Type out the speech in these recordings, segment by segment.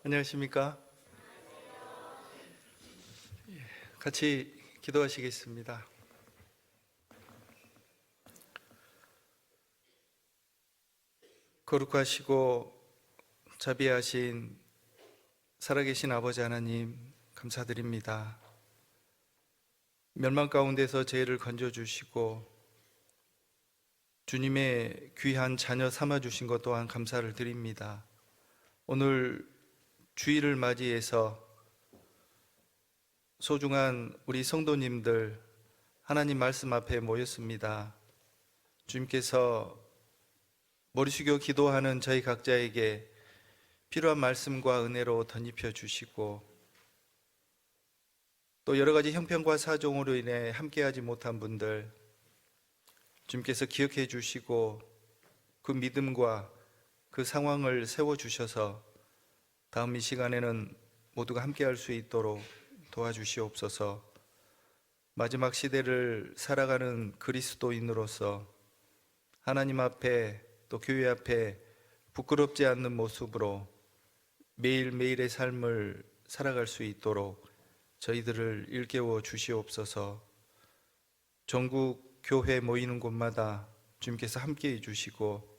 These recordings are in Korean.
안녕하십니까? 같이 기도하시겠습니다. 거룩하시고 자비하신 살아계신 아버지 하나님, 감사드립니다. 멸망 가운데서 저희를 건져주시고 주님의 귀한 자녀 삼아주신 것 또한 감사를 드립니다. 오늘 주일을 맞이해서 소중한 우리 성도님들 하나님 말씀 앞에 모였습니다. 주님께서 머리 숙여 기도하는 저희 각자에게 필요한 말씀과 은혜로 덧입혀 주시고 또 여러 가지 형편과 사정으로 인해 함께하지 못한 분들 주님께서 기억해 주시고 그 믿음과 그 상황을 세워주셔서 다음 이 시간에는 모두가 함께할 수 있도록 도와주시옵소서. 마지막 시대를 살아가는 그리스도인으로서 하나님 앞에 또 교회 앞에 부끄럽지 않는 모습으로 매일매일의 삶을 살아갈 수 있도록 저희들을 일깨워 주시옵소서. 전국 교회 모이는 곳마다 주님께서 함께해 주시고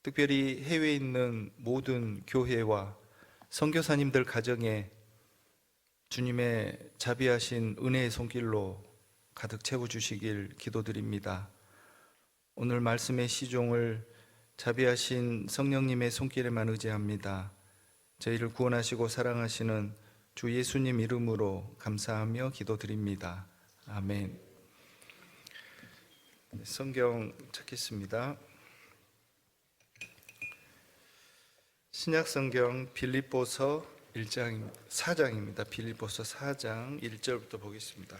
특별히 해외에 있는 모든 교회와 선교사님들 가정에 주님의 자비하신 은혜의 손길로 가득 채워주시길 기도드립니다. 오늘 말씀의 시종을 자비하신 성령님의 손길에만 의지합니다. 저희를 구원하시고 사랑하시는 주 예수님 이름으로 감사하며 기도드립니다. 아멘. 성경 찾겠습니다. 신약성경 빌립보서 4장입니다. 빌립보서 4장 1절부터 보겠습니다.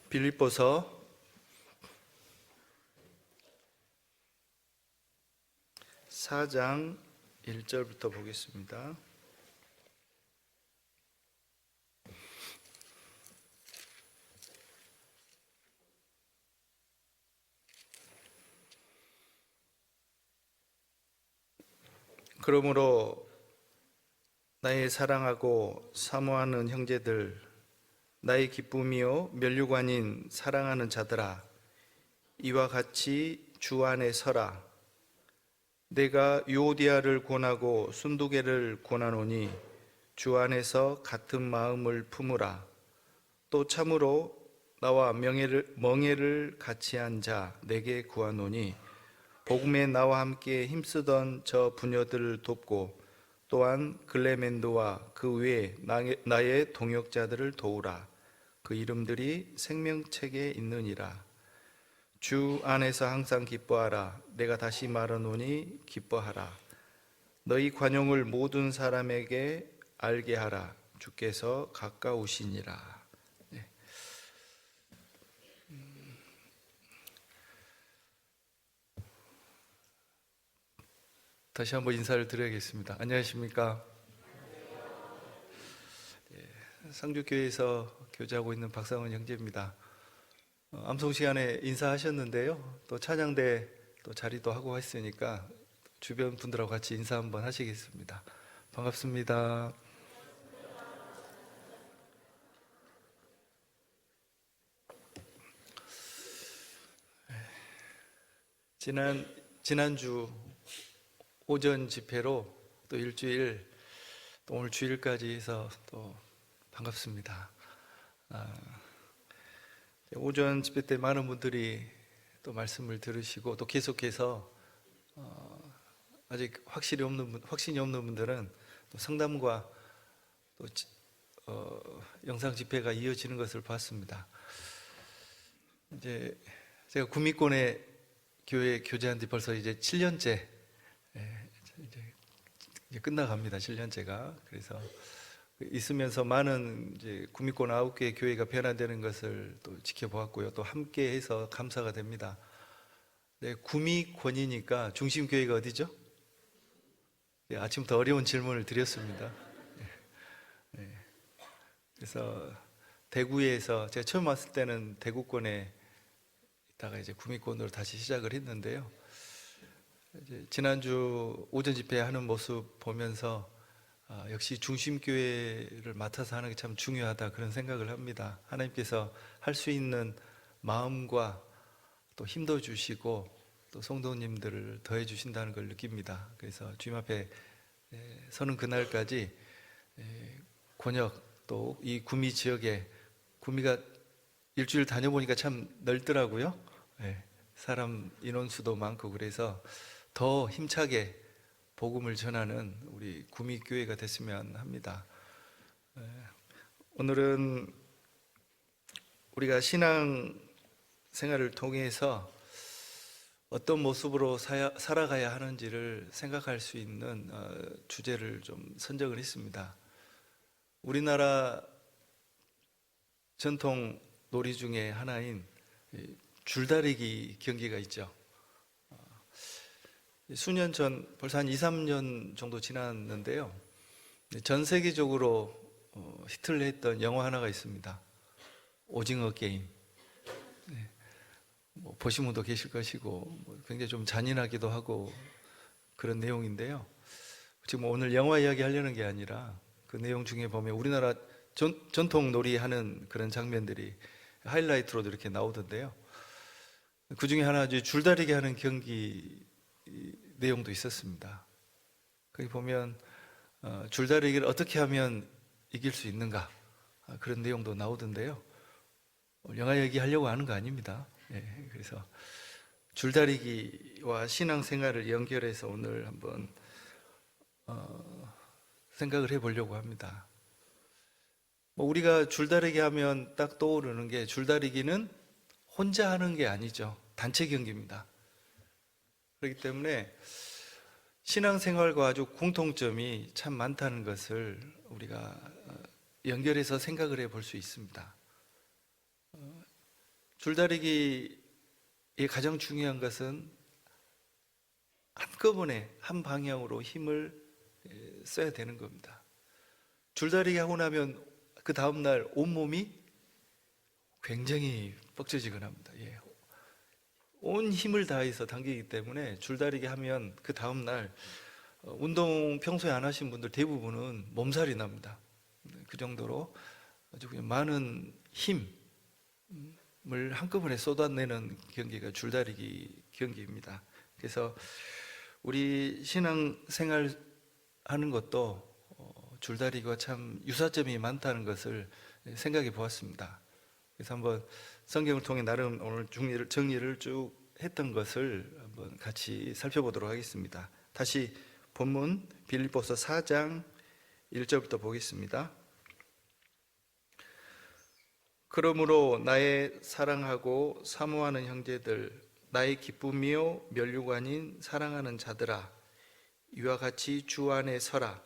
빌립보서 4장 1절부터 보겠습니다. 그러므로 나의 사랑하고 사모하는 형제들, 나의 기쁨이요 면류관인 사랑하는 자들아, 이와 같이 주 안에 서라. 내가 유오디아를 권하고 순두개를 권하노니 주 안에서 같은 마음을 품으라. 또 참으로 나와 멍에를 같이 한 자 내게 구하노니 복음에 나와 함께 힘쓰던 저 부녀들을 돕고 또한 글레멘도와 그 외에 나의 동역자들을 도우라. 그 이름들이 생명책에 있느니라. 주 안에서 항상 기뻐하라. 내가 다시 말하노니 기뻐하라. 너희 관용을 모든 사람에게 알게 하라. 주께서 가까우시니라. 네. 다시 한번 인사를 드려야겠습니다. 안녕하십니까? 상주교회에서 교제하고 있는 박상원 형제입니다. 암송 시간에 인사하셨는데요. 또 찬양대 또 자리도 하고 했으니까 주변 분들하고 같이 인사 한번 하시겠습니다. 반갑습니다. 지난주 오전 집회로 또 일주일, 또 오늘 주일까지 해서 또 반갑습니다. 오전 집회 때 많은 분들이 또 말씀을 들으시고 또 계속해서 아직 확신이 없는 분들은 또 상담과 또 영상 집회가 이어지는 것을 봤습니다. 이제 제가 구미권의 교회 교제한 지 벌써 이제 7년째 이제 끝나갑니다. 7년째가. 그래서 있으면서 많은 이제 구미권 9개의 교회가 변화되는 것을 또 지켜보았고요. 또 함께해서 감사가 됩니다. 네, 구미권이니까 중심 교회가 어디죠? 네, 아침부터 어려운 질문을 드렸습니다. 네. 그래서 대구에서 제가 처음 왔을 때는 대구권에 있다가 이제 구미권으로 다시 시작을 했는데요. 이제 지난주 오전 집회 하는 모습 보면서 역시 중심교회를 맡아서 하는 게 참 중요하다 그런 생각을 합니다. 하나님께서 할 수 있는 마음과 또 힘도 주시고 또 성도님들을 더해 주신다는 걸 느낍니다. 그래서 주님 앞에 서는 그날까지 권역 또 이 구미 지역에, 구미가 일주일 다녀보니까 참 넓더라고요. 사람 인원수도 많고 그래서 더 힘차게 복음을 전하는 우리 구미 교회가 됐으면 합니다. 오늘은 우리가 신앙 생활을 통해서 어떤 모습으로 살아가야 하는지를 생각할 수 있는 주제를 좀 선정을 했습니다. 우리나라 전통 놀이 중에 하나인 줄다리기 경기가 있죠. 수년 전, 벌써 한 2, 3년 정도 지났는데요. 전 세계적으로 히트를 했던 영화 하나가 있습니다. 오징어 게임. 보신 분도 계실 것이고 굉장히 좀 잔인하기도 하고 그런 내용인데요. 지금 오늘 영화 이야기 하려는 게 아니라 그 내용 중에 보면 우리나라 전통 놀이 하는 그런 장면들이 하이라이트로도 이렇게 나오던데요. 그 중에 하나 줄다리기 하는 경기 내용도 있었습니다. 거기 보면 줄다리기를 어떻게 하면 이길 수 있는가 그런 내용도 나오던데요. 영화 얘기하려고 하는 거 아닙니다. 그래서 줄다리기와 신앙생활을 연결해서 오늘 한번 생각을 해보려고 합니다. 우리가 줄다리기 하면 딱 떠오르는 게 줄다리기는 혼자 하는 게 아니죠. 단체 경기입니다. 그렇기 때문에 신앙생활과 아주 공통점이 참 많다는 것을 우리가 연결해서 생각을 해볼 수 있습니다. 줄다리기의 가장 중요한 것은 한꺼번에 한 방향으로 힘을 써야 되는 겁니다. 줄다리기 하고 나면 그 다음날 온몸이 굉장히 뻑쳐지곤합니다. 온 힘을 다해서 당기기 때문에 줄다리기 하면 그 다음날 운동 평소에 안 하신 분들 대부분은 몸살이 납니다. 그 정도로 아주 그냥 많은 힘을 한꺼번에 쏟아내는 경기가 줄다리기 경기입니다. 그래서 우리 신앙생활 하는 것도 줄다리기와 참 유사점이 많다는 것을 생각해 보았습니다. 그래서 한번 성경을 통해 나름 오늘 정리를 쭉 했던 것을 한번 같이 살펴보도록 하겠습니다. 다시 본문 빌립보서 4장 1절부터 보겠습니다. 그러므로 나의 사랑하고 사모하는 형제들, 나의 기쁨이요 면류관인 사랑하는 자들아, 이와 같이 주 안에 서라.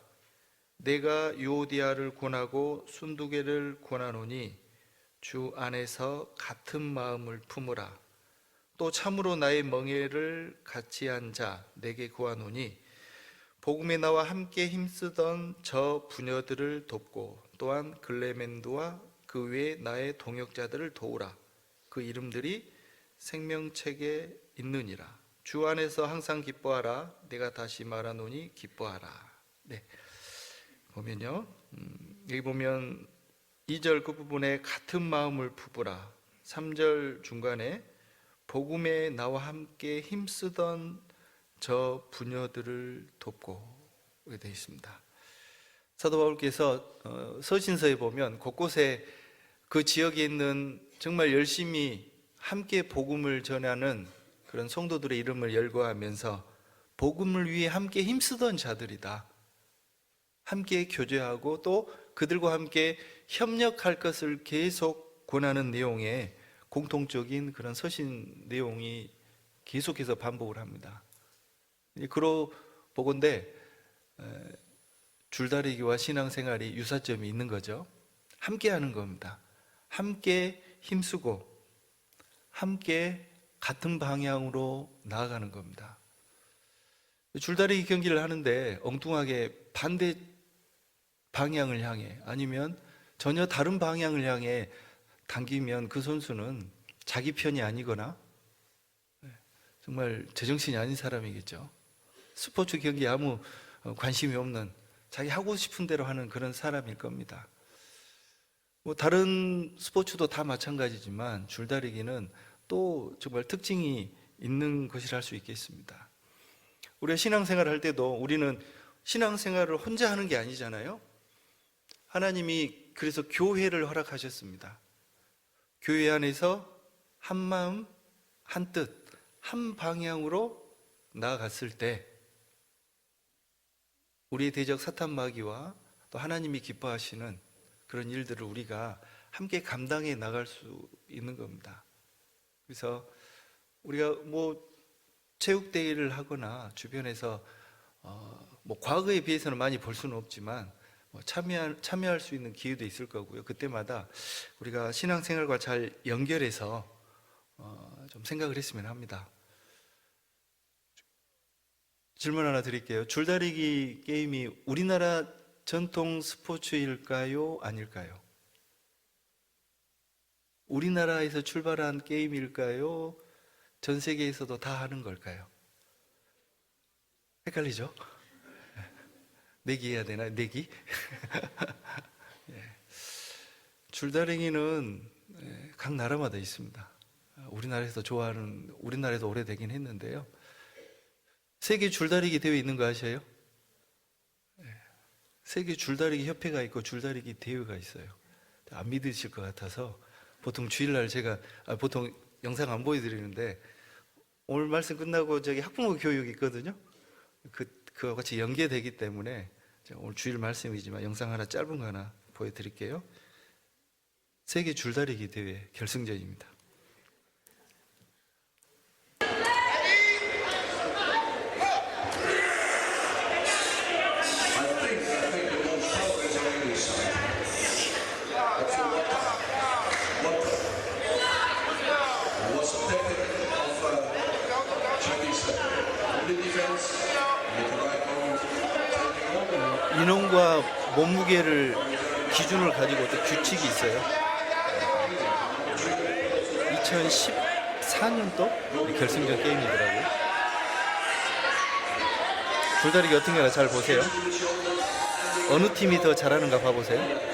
내가 유오디아를 권하고 순두개를 권하노니 주 안에서 같은 마음을 품으라. 또 참으로 나의 멍에를 같이 한 자 내게 구하노니 복음에 나와 함께 힘쓰던 저 부녀들을 돕고 또한 글레멘드와 그 외에 나의 동역자들을 도우라. 그 이름들이 생명책에 있느니라. 주 안에서 항상 기뻐하라. 내가 다시 말하노니 기뻐하라. 보면요, 여기 보면 2절 끝부분에 같은 마음을 품으라, 3절 중간에 복음에 나와 함께 힘쓰던 저 부녀들을 돕고 이렇게 되어 있습니다. 사도 바울께서 서신서에 보면 곳곳에 그 지역에 있는 정말 열심히 함께 복음을 전하는 그런 성도들의 이름을 열거하면서 복음을 위해 함께 힘쓰던 자들이다, 함께 교제하고 또 그들과 함께 협력할 것을 계속 권하는 내용의 공통적인 그런 서신 내용이 계속해서 반복을 합니다. 그러 보건대 줄다리기와 신앙생활이 유사점이 있는 거죠. 함께 하는 겁니다. 함께 힘쓰고 함께 같은 방향으로 나아가는 겁니다. 줄다리기 경기를 하는데 엉뚱하게 반대 방향을 향해 아니면 전혀 다른 방향을 향해 당기면 그 선수는 자기 편이 아니거나 정말 제정신이 아닌 사람이겠죠. 스포츠 경기에 아무 관심이 없는, 자기 하고 싶은 대로 하는 그런 사람일 겁니다. 뭐 다른 스포츠도 다 마찬가지지만 줄다리기는 또 정말 특징이 있는 것이라 할 수 있겠습니다. 우리가 신앙생활을 할 때도 우리는 신앙생활을 혼자 하는 게 아니잖아요. 하나님이 그래서 교회를 허락하셨습니다. 교회 안에서 한 마음, 한 뜻, 한 방향으로 나아갔을 때 우리의 대적 사탄 마귀와 또 하나님이 기뻐하시는 그런 일들을 우리가 함께 감당해 나갈 수 있는 겁니다. 그래서 우리가 뭐 체육대회를 하거나 주변에서 뭐 과거에 비해서는 많이 볼 수는 없지만 뭐 참여할 수 있는 기회도 있을 거고요. 그때마다 우리가 신앙생활과 잘 연결해서 좀 생각을 했으면 합니다. 질문 하나 드릴게요. 줄다리기 게임이 우리나라 전통 스포츠일까요? 아닐까요? 우리나라에서 출발한 게임일까요? 전 세계에서도 다 하는 걸까요? 헷갈리죠? 내기 해야 되나? 내기? 예. 줄다리기는 각 나라마다 있습니다. 우리나라에서 좋아하는, 우리나라에도 오래되긴 했는데요. 세계 줄다리기 대회 있는 거 아셔요? 세계 줄다리기 협회가 있고 줄다리기 대회가 있어요. 안 믿으실 것 같아서 보통 주일날 제가 보통 영상 안 보여드리는데 오늘 말씀 끝나고 저기 학부모 교육 있거든요. 그와 같이 연계되기 때문에 오늘 주일 말씀이지만 영상 하나 짧은 거 하나 보여드릴게요. 세계 줄다리기 대회 결승전입니다. 인원과 몸무게를 기준을 가지고 또 규칙이 있어요. 2014년도 결승전 게임이더라고요. 줄다리기 어떤 게나 잘 보세요. 어느 팀이 더 잘하는가 봐보세요.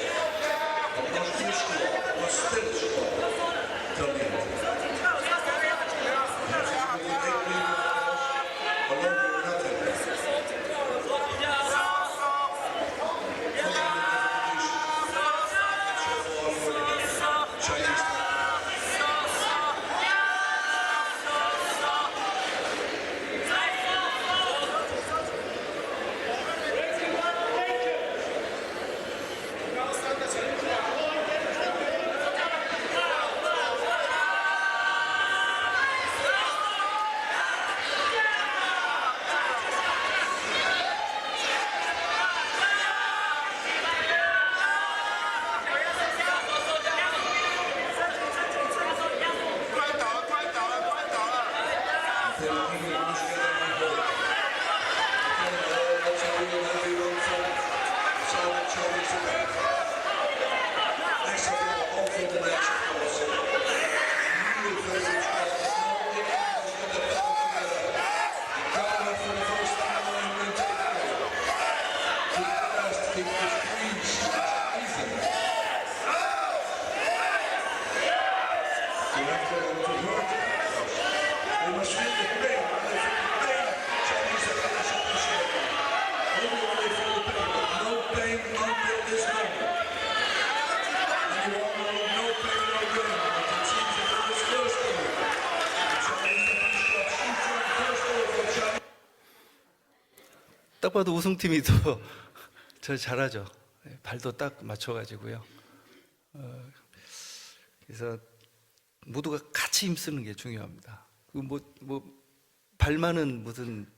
딱 봐도 우승팀이 더 저 잘하죠. 발도 딱 맞춰가지고요. 그래서 모두가 같이 힘쓰는 게 중요합니다. 발만은 무슨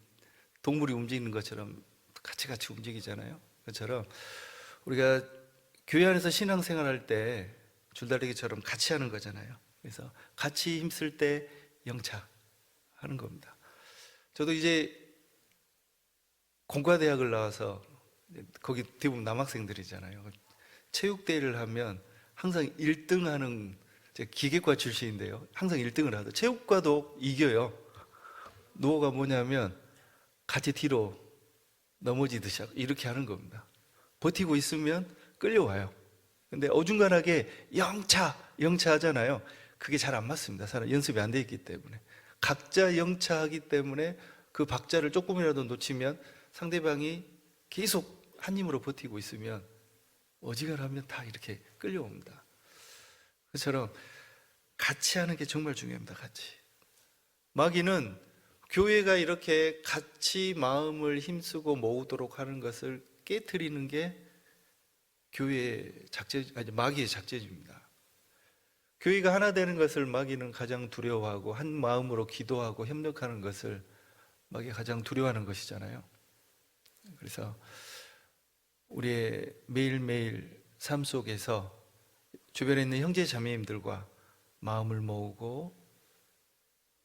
동물이 움직이는 것처럼 같이 움직이잖아요. 그것처럼 우리가 교회 안에서 신앙생활할 때 줄다리기처럼 같이 하는 거잖아요. 그래서 같이 힘쓸 때 영차 하는 겁니다. 저도 이제 공과대학을 나와서 거기 대부분 남학생들이잖아요. 체육대회를 하면 항상 1등 하는, 제가 기계과 출신인데요, 항상 1등을 하죠. 체육과도 이겨요. 노하우가 뭐냐면 같이 뒤로 넘어지듯이 이렇게 하는 겁니다. 버티고 있으면 끌려와요. 근데 어중간하게 영차 하잖아요. 그게 잘 안 맞습니다. 사람 연습이 안 돼 있기 때문에. 각자 영차하기 때문에 그 박자를 조금이라도 놓치면 상대방이 계속 한 힘으로 버티고 있으면 어지간하면 다 이렇게 끌려옵니다. 그처럼 같이 하는 게 정말 중요합니다. 같이. 마귀는 교회가 이렇게 같이 마음을 힘쓰고 모으도록 하는 것을 깨트리는 게 마귀의 작전입니다. 교회가 하나 되는 것을 마귀는 가장 두려워하고, 한 마음으로 기도하고 협력하는 것을 마귀가 가장 두려워하는 것이잖아요. 그래서 우리의 매일매일 삶 속에서 주변에 있는 형제 자매님들과 마음을 모으고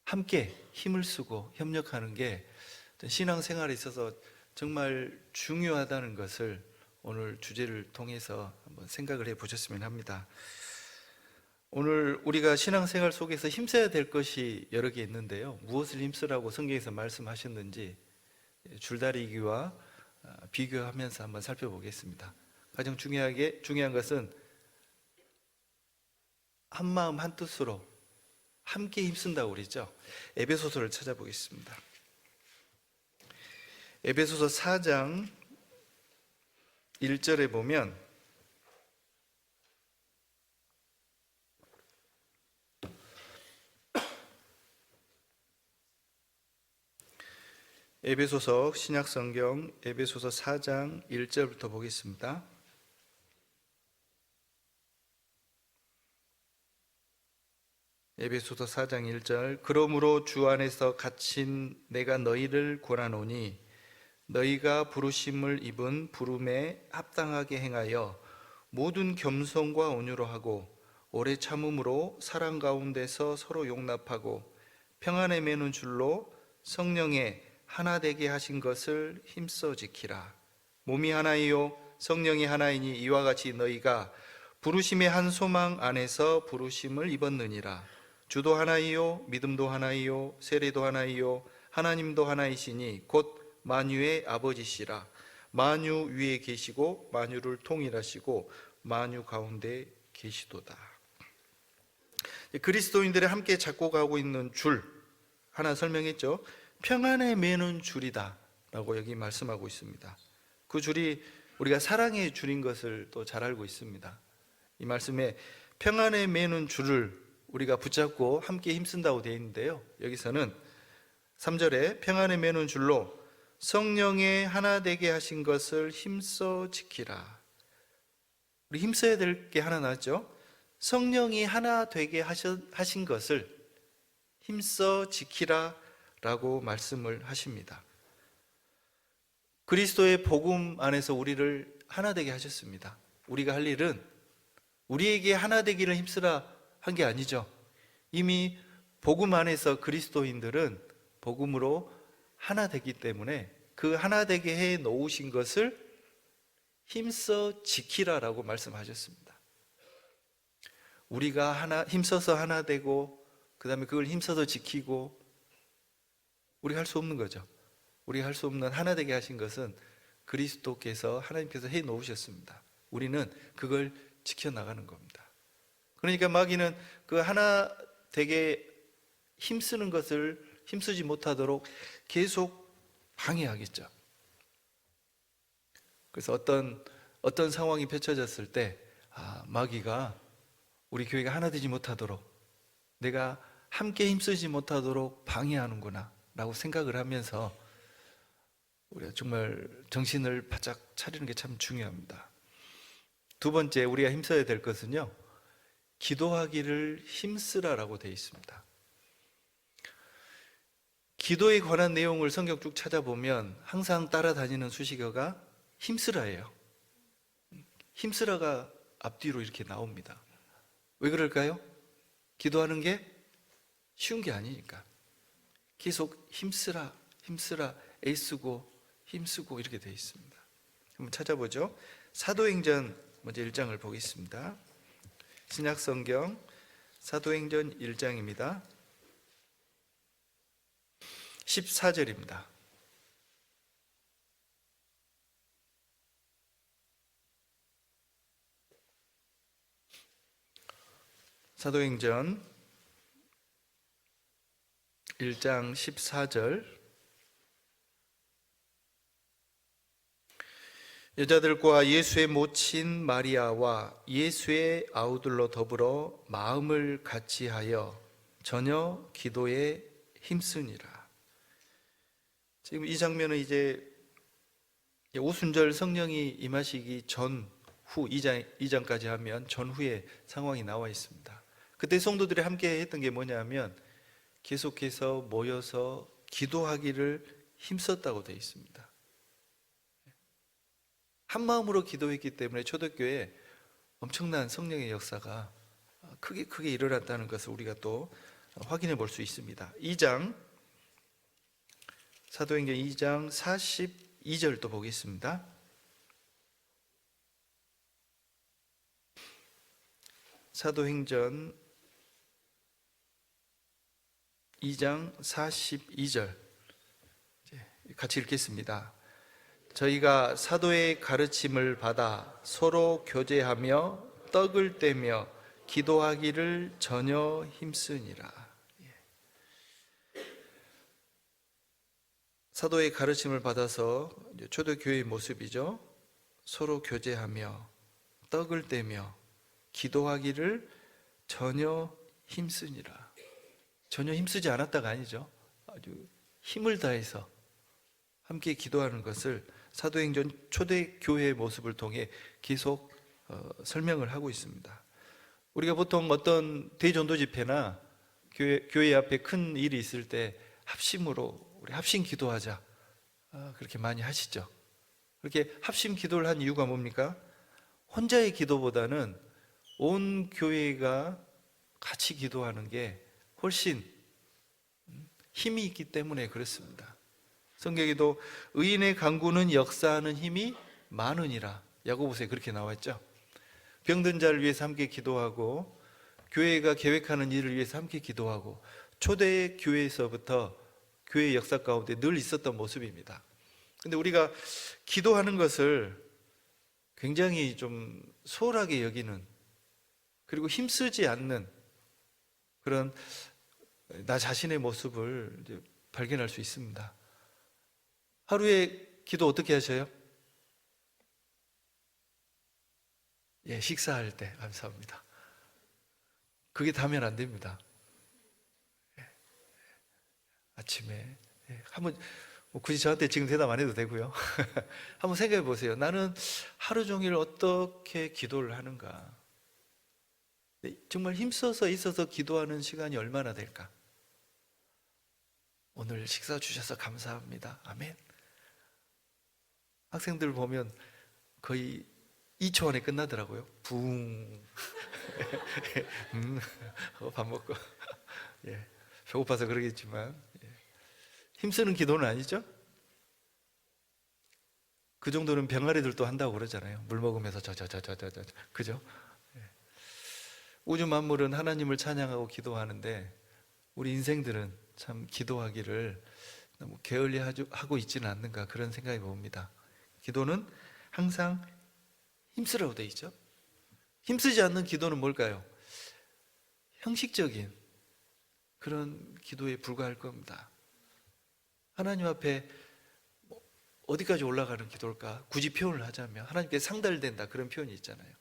함께 힘을 쓰고 협력하는 게 신앙생활에 있어서 정말 중요하다는 것을 오늘 주제를 통해서 한번 생각을 해 보셨으면 합니다. 오늘 우리가 신앙생활 속에서 힘써야 될 것이 여러 개 있는데요, 무엇을 힘쓰라고 성경에서 말씀하셨는지 줄다리기와 비교하면서 한번 살펴보겠습니다. 가장 중요한 것은 한 마음 한 뜻으로 함께 힘쓴다고 그랬죠. 에베소서를 찾아보겠습니다. 에베소서 4장 1절에 보면 에베소서 신약성경 에베소서 4장 1절부터 보겠습니다. 에베소서 4장 1절. 그러므로 주 안에서 갇힌 내가 너희를 권하노니 너희가 부르심을 입은 부름에 합당하게 행하여 모든 겸손과 온유로 하고 오래 참음으로 사랑 가운데서 서로 용납하고 평안에 매는 줄로 성령에 하나 되게 하신 것을 힘써 지키라. 몸이 하나이요 성령이 하나이니 이와 같이 너희가 부르심의 한 소망 안에서 부르심을 입었느니라. 주도 하나이요 믿음도 하나이요 세례도 하나이요 하나님도 하나이시니 곧 만유의 아버지시라. 만유 위에 계시고 만유를 통일하시고 만유 가운데 계시도다. 그리스도인들이 함께 잡고 가고 있는 줄 하나 설명했죠. 평안에 매는 줄이다 라고 여기 말씀하고 있습니다. 그 줄이 우리가 사랑의 줄인 것을 또 잘 알고 있습니다. 이 말씀에 평안에 매는 줄을 우리가 붙잡고 함께 힘쓴다고 되어 있는데요, 여기서는 3절에 평안에 매는 줄로 성령에 하나 되게 하신 것을 힘써 지키라. 우리 힘써야 될 게 하나 나왔죠. 성령이 하나 되게 하신 것을 힘써 지키라 라고 말씀을 하십니다. 그리스도의 복음 안에서 우리를 하나 되게 하셨습니다. 우리가 할 일은 우리에게 하나 되기를 힘쓰라 한 게 아니죠. 이미 복음 안에서 그리스도인들은 복음으로 하나 되기 때문에 그 하나 되게 해 놓으신 것을 힘써 지키라라고 말씀하셨습니다. 우리가 힘써서 하나 되고 그 다음에 그걸 힘써서 지키고 우리가 할 수 없는 거죠. 우리가 할 수 없는 하나 되게 하신 것은 그리스도께서 하나님께서 해 놓으셨습니다. 우리는 그걸 지켜나가는 겁니다. 그러니까 마귀는 그 하나 되게 힘쓰는 것을 힘쓰지 못하도록 계속 방해하겠죠. 그래서 어떤 상황이 펼쳐졌을 때 마귀가 우리 교회가 하나 되지 못하도록, 내가 함께 힘쓰지 못하도록 방해하는구나 라고 생각을 하면서 우리가 정말 정신을 바짝 차리는 게 참 중요합니다. 두 번째 우리가 힘써야 될 것은요, 기도하기를 힘쓰라라고 되어 있습니다. 기도에 관한 내용을 성경 쭉 찾아보면 항상 따라다니는 수식어가 힘쓰라예요. 힘쓰라가 앞뒤로 이렇게 나옵니다. 왜 그럴까요? 기도하는 게 쉬운 게 아니니까. 계속 힘쓰라, 애쓰고 힘쓰고 이렇게 되어 있습니다. 한번 찾아보죠. 사도행전 먼저 1장을 보겠습니다. 신약성경 사도행전 1장입니다. 14절입니다. 사도행전 1장 14절. 여자들과 예수의 모친 마리아와 예수의 아우들로 더불어 마음을 같이하여 전혀 기도에 힘쓰니라. 지금 이 장면은 이제 오순절 성령이 임하시기 전후 2장까지 하면 전후의 상황이 나와 있습니다. 그때 성도들이 함께 했던 게 뭐냐면 계속해서 모여서 기도하기를 힘썼다고 되어 있습니다. 한 마음으로 기도했기 때문에 초대교회에 엄청난 성령의 역사가 크게 일어났다는 것을 우리가 또 확인해 볼 수 있습니다. 2장, 사도행전 2장 42절 또 보겠습니다. 사도행전 2장 42절 같이 읽겠습니다. 저희가 사도의 가르침을 받아 서로 교제하며 떡을 떼며 기도하기를 전혀 힘쓰니라. 사도의 가르침을 받아서 초대교회의 모습이죠. 서로 교제하며 떡을 떼며 기도하기를 전혀 힘쓰니라. 전혀 힘쓰지 않았다가 아니죠. 아주 힘을 다해서 함께 기도하는 것을 사도행전 초대교회의 모습을 통해 계속 설명을 하고 있습니다. 우리가 보통 어떤 대전도 집회나 교회 앞에 큰 일이 있을 때 합심으로 우리 합심 기도하자 그렇게 많이 하시죠. 그렇게 합심 기도를 한 이유가 뭡니까? 혼자의 기도보다는 온 교회가 같이 기도하는 게 훨씬 힘이 있기 때문에 그렇습니다. 성경에도 의인의 간구는 역사하는 힘이 많으니라. 야고보서에 그렇게 나와 있죠. 병든 자를 위해서 함께 기도하고 교회가 계획하는 일을 위해서 함께 기도하고 초대 교회에서부터 교회의 역사 가운데 늘 있었던 모습입니다. 근데 우리가 기도하는 것을 굉장히 좀 소홀하게 여기는, 그리고 힘쓰지 않는 그런 나 자신의 모습을 이제 발견할 수 있습니다. 하루에 기도 어떻게 하셔요? 예, 식사할 때. 감사합니다. 그게 다면 안 됩니다. 예, 아침에 한번 굳이 저한테 지금 대답 안 해도 되고요. 한번 생각해 보세요. 나는 하루 종일 어떻게 기도를 하는가? 정말 힘써서 있어서 기도하는 시간이 얼마나 될까? 오늘 식사 주셔서 감사합니다. 아멘. 학생들 보면 거의 2초 안에 끝나더라고요. 붕. 밥 먹고. 예, 배고파서 그러겠지만 힘쓰는 기도는 아니죠? 그 정도는 병아리들도 한다고 그러잖아요. 물 먹으면서 그죠? 우주 만물은 하나님을 찬양하고 기도하는데 우리 인생들은 참 기도하기를 너무 게을리하고 있지는 않는가 그런 생각이 봅니다. 기도는 항상 힘쓰라고 되어 있죠. 힘쓰지 않는 기도는 뭘까요? 형식적인 그런 기도에 불과할 겁니다. 하나님 앞에 어디까지 올라가는 기도일까? 굳이 표현을 하자면 하나님께 상달된다 그런 표현이 있잖아요.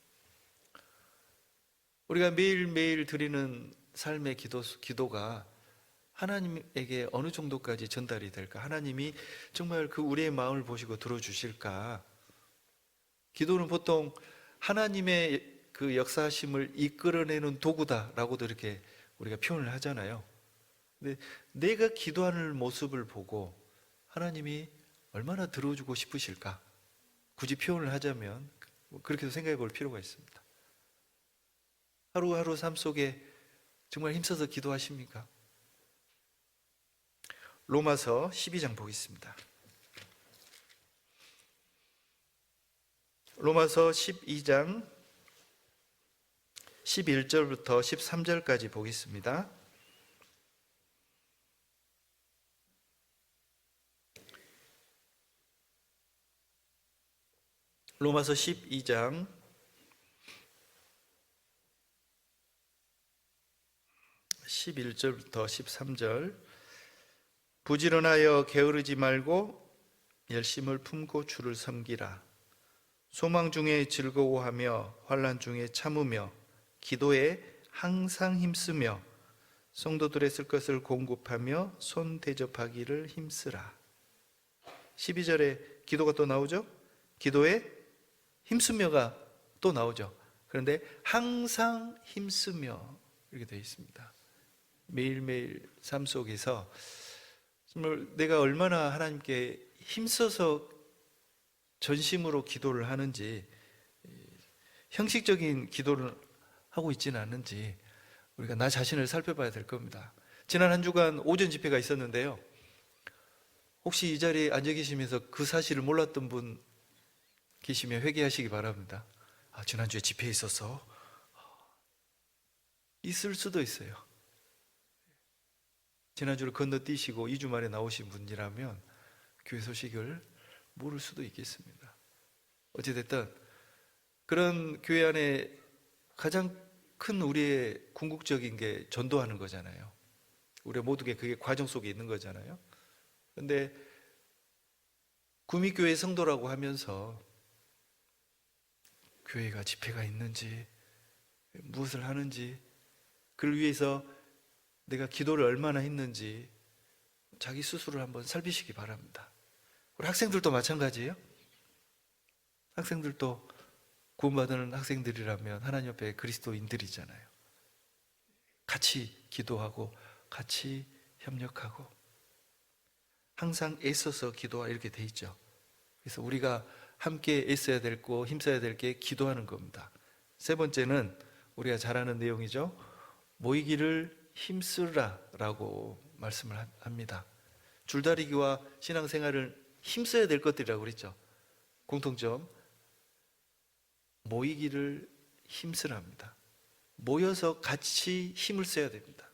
우리가 매일매일 드리는 삶의 기도가 하나님에게 어느 정도까지 전달이 될까? 하나님이 정말 그 우리의 마음을 보시고 들어주실까? 기도는 보통 하나님의 그 역사심을 이끌어내는 도구다라고도 이렇게 우리가 표현을 하잖아요. 근데 내가 기도하는 모습을 보고 하나님이 얼마나 들어주고 싶으실까? 굳이 표현을 하자면 그렇게도 생각해 볼 필요가 있습니다. 하루하루 삶 속에 정말 힘써서 기도하십니까? 로마서 12장 보겠습니다. 로마서 12장 11절부터 13절까지 보겠습니다. 로마서 12장 11절부터 13절. 부지런하여 게으르지 말고 열심을 품고 주를 섬기라. 소망 중에 즐거워하며 환난 중에 참으며 기도에 항상 힘쓰며 성도들의 쓸 것을 공급하며 손 대접하기를 힘쓰라. 12절에 기도가 또 나오죠? 기도에 힘쓰며가 또 나오죠. 그런데 항상 힘쓰며 이렇게 되어 있습니다. 매일매일 삶 속에서 정말 내가 얼마나 하나님께 힘써서 전심으로 기도를 하는지, 형식적인 기도를 하고 있지는 않는지 우리가 나 자신을 살펴봐야 될 겁니다. 지난 한 주간 오전 집회가 있었는데요, 혹시 이 자리에 앉아 계시면서 그 사실을 몰랐던 분 계시면 회개하시기 바랍니다. 지난주에 집회에 있어서 있을 수도 있어요. 지난주를 건너뛰시고 2주 만에 나오신 분이라면 교회 소식을 모를 수도 있겠습니다. 어찌됐든 그런 교회 안에 가장 큰 우리의 궁극적인 게 전도하는 거잖아요. 우리 모두가 그게 과정 속에 있는 거잖아요. 그런데 구미교회 성도라고 하면서 교회가 집회가 있는지 무엇을 하는지 그를 위해서 내가 기도를 얼마나 했는지 자기 스스로를 한번 살피시기 바랍니다. 우리 학생들도 마찬가지예요. 학생들도 구원받은 학생들이라면 하나님 옆에 그리스도인들이잖아요. 같이 기도하고 같이 협력하고 항상 애써서 기도하 이렇게 돼 있죠. 그래서 우리가 함께 애써야 될 거, 힘써야 될 게 기도하는 겁니다. 세 번째는 우리가 잘 아는 내용이죠. 모이기를 힘쓰라라고 말씀을 합니다. 줄다리기와 신앙생활을 힘써야 될 것들이라고 그랬죠. 공통점, 모이기를 힘쓰라 합니다. 모여서 같이 힘을 써야 됩니다.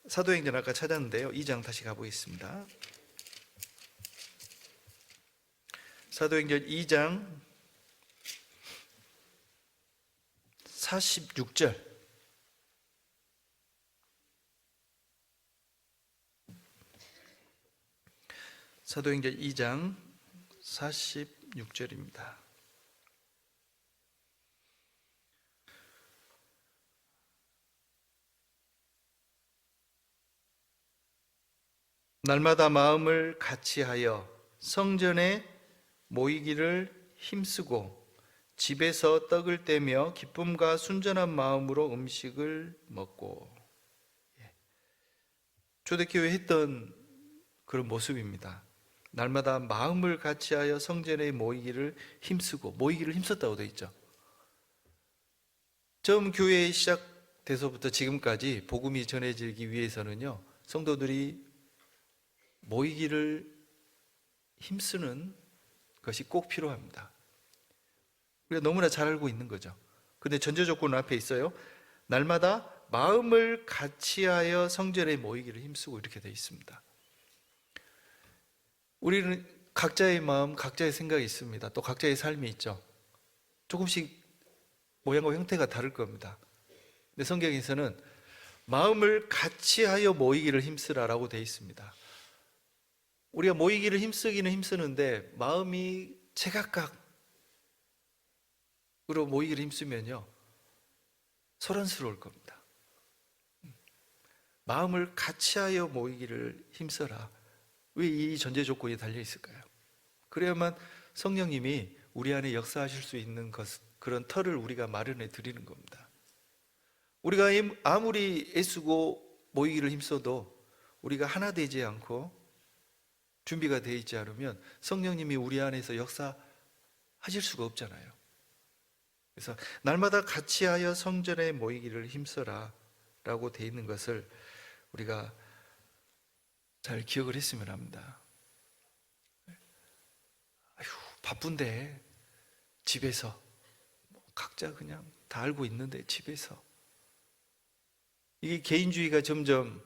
사도행전 아까 찾았는데요, 2장 다시 가보겠습니다. 사도행전 2장 46절. 사도행전 2장 46절입니다. 날마다 마음을 같이하여 성전에 모이기를 힘쓰고 집에서 떡을 떼며 기쁨과 순전한 마음으로 음식을 먹고. 초대교회 했던 그런 모습입니다. 날마다 마음을 같이하여 성전에 모이기를 힘쓰고, 모이기를 힘썼다고 되어 있죠. 처음 교회 시작돼서부터 지금까지 복음이 전해지기 위해서는요, 성도들이 모이기를 힘쓰는 것이 꼭 필요합니다. 우리가 너무나 잘 알고 있는 거죠. 근데 전제 조건은 앞에 있어요. 날마다 마음을 같이하여 성전에 모이기를 힘쓰고 이렇게 되어 있습니다. 우리는 각자의 마음, 각자의 생각이 있습니다. 또 각자의 삶이 있죠. 조금씩 모양과 형태가 다를 겁니다. 근데 성경에서는 마음을 같이하여 모이기를 힘쓰라라고 되어 있습니다. 우리가 모이기를 힘쓰기는 힘쓰는데 마음이 제각각으로 모이기를 힘쓰면요, 소란스러울 겁니다. 마음을 같이하여 모이기를 힘써라. 왜 이 전제 조건이 달려 있을까요? 그래야만 성령님이 우리 안에 역사하실 수 있는 그런 터를 우리가 마련해 드리는 겁니다. 우리가 아무리 애쓰고 모이기를 힘써도 우리가 하나 되지 않고 준비가 되어 있지 않으면 성령님이 우리 안에서 역사하실 수가 없잖아요. 그래서 날마다 같이하여 성전에 모이기를 힘써라 라고 되어 있는 것을 우리가 잘 기억을 했으면 합니다. 바쁜데 집에서 각자 그냥 다 알고 있는데 집에서 이게 개인주의가 점점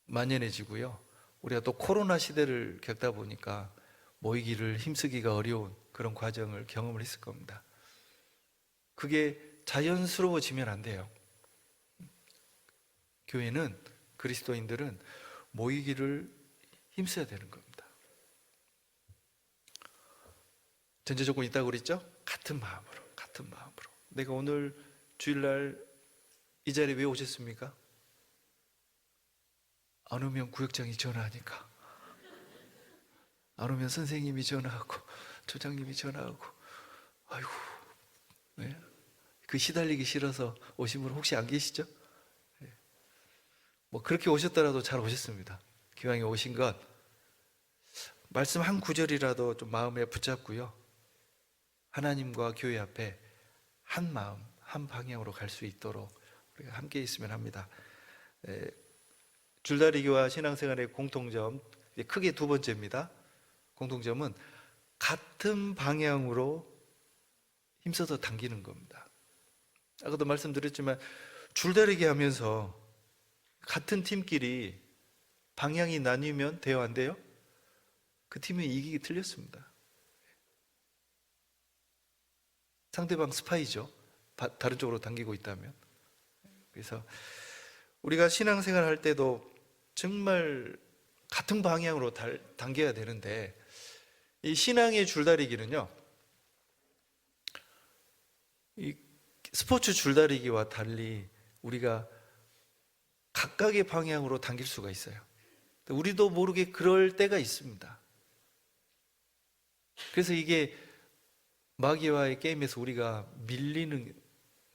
만연해지고요. 우리가 또 코로나 시대를 겪다 보니까 모이기를 힘쓰기가 어려운 그런 과정을 경험을 했을 겁니다. 그게 자연스러워지면 안 돼요. 교회는, 그리스도인들은 모이기를 힘써야 되는 겁니다. 전제 조건이 있다고 그랬죠? 같은 마음으로, 같은 마음으로. 내가 오늘 주일날 이 자리에 왜 오셨습니까? 안 오면 구역장이 전화하니까, 안 오면 선생님이 전화하고 조장님이 전화하고, 아이고, 네? 그 시달리기 싫어서 오신 분 혹시 안 계시죠? 네. 뭐 그렇게 오셨더라도 잘 오셨습니다. 기왕에 오신 것 말씀 한 구절이라도 좀 마음에 붙잡고요, 하나님과 교회 앞에 한 마음, 한 방향으로 갈 수 있도록 우리가 함께 있으면 합니다. 줄다리기와 신앙생활의 공통점, 크게 두 번째입니다. 공통점은 같은 방향으로 힘써서 당기는 겁니다. 아까도 말씀드렸지만 줄다리기 하면서 같은 팀끼리 방향이 나뉘면 돼요, 안 돼요? 그 팀이 이기기 틀렸습니다. 상대방 스파이죠. 다른 쪽으로 당기고 있다면. 그래서 우리가 신앙생활 할 때도 정말 같은 방향으로 당겨야 되는데, 이 신앙의 줄다리기는요, 이 스포츠 줄다리기와 달리 우리가 각각의 방향으로 당길 수가 있어요. 우리도 모르게 그럴 때가 있습니다. 그래서 이게 마귀와의 게임에서 우리가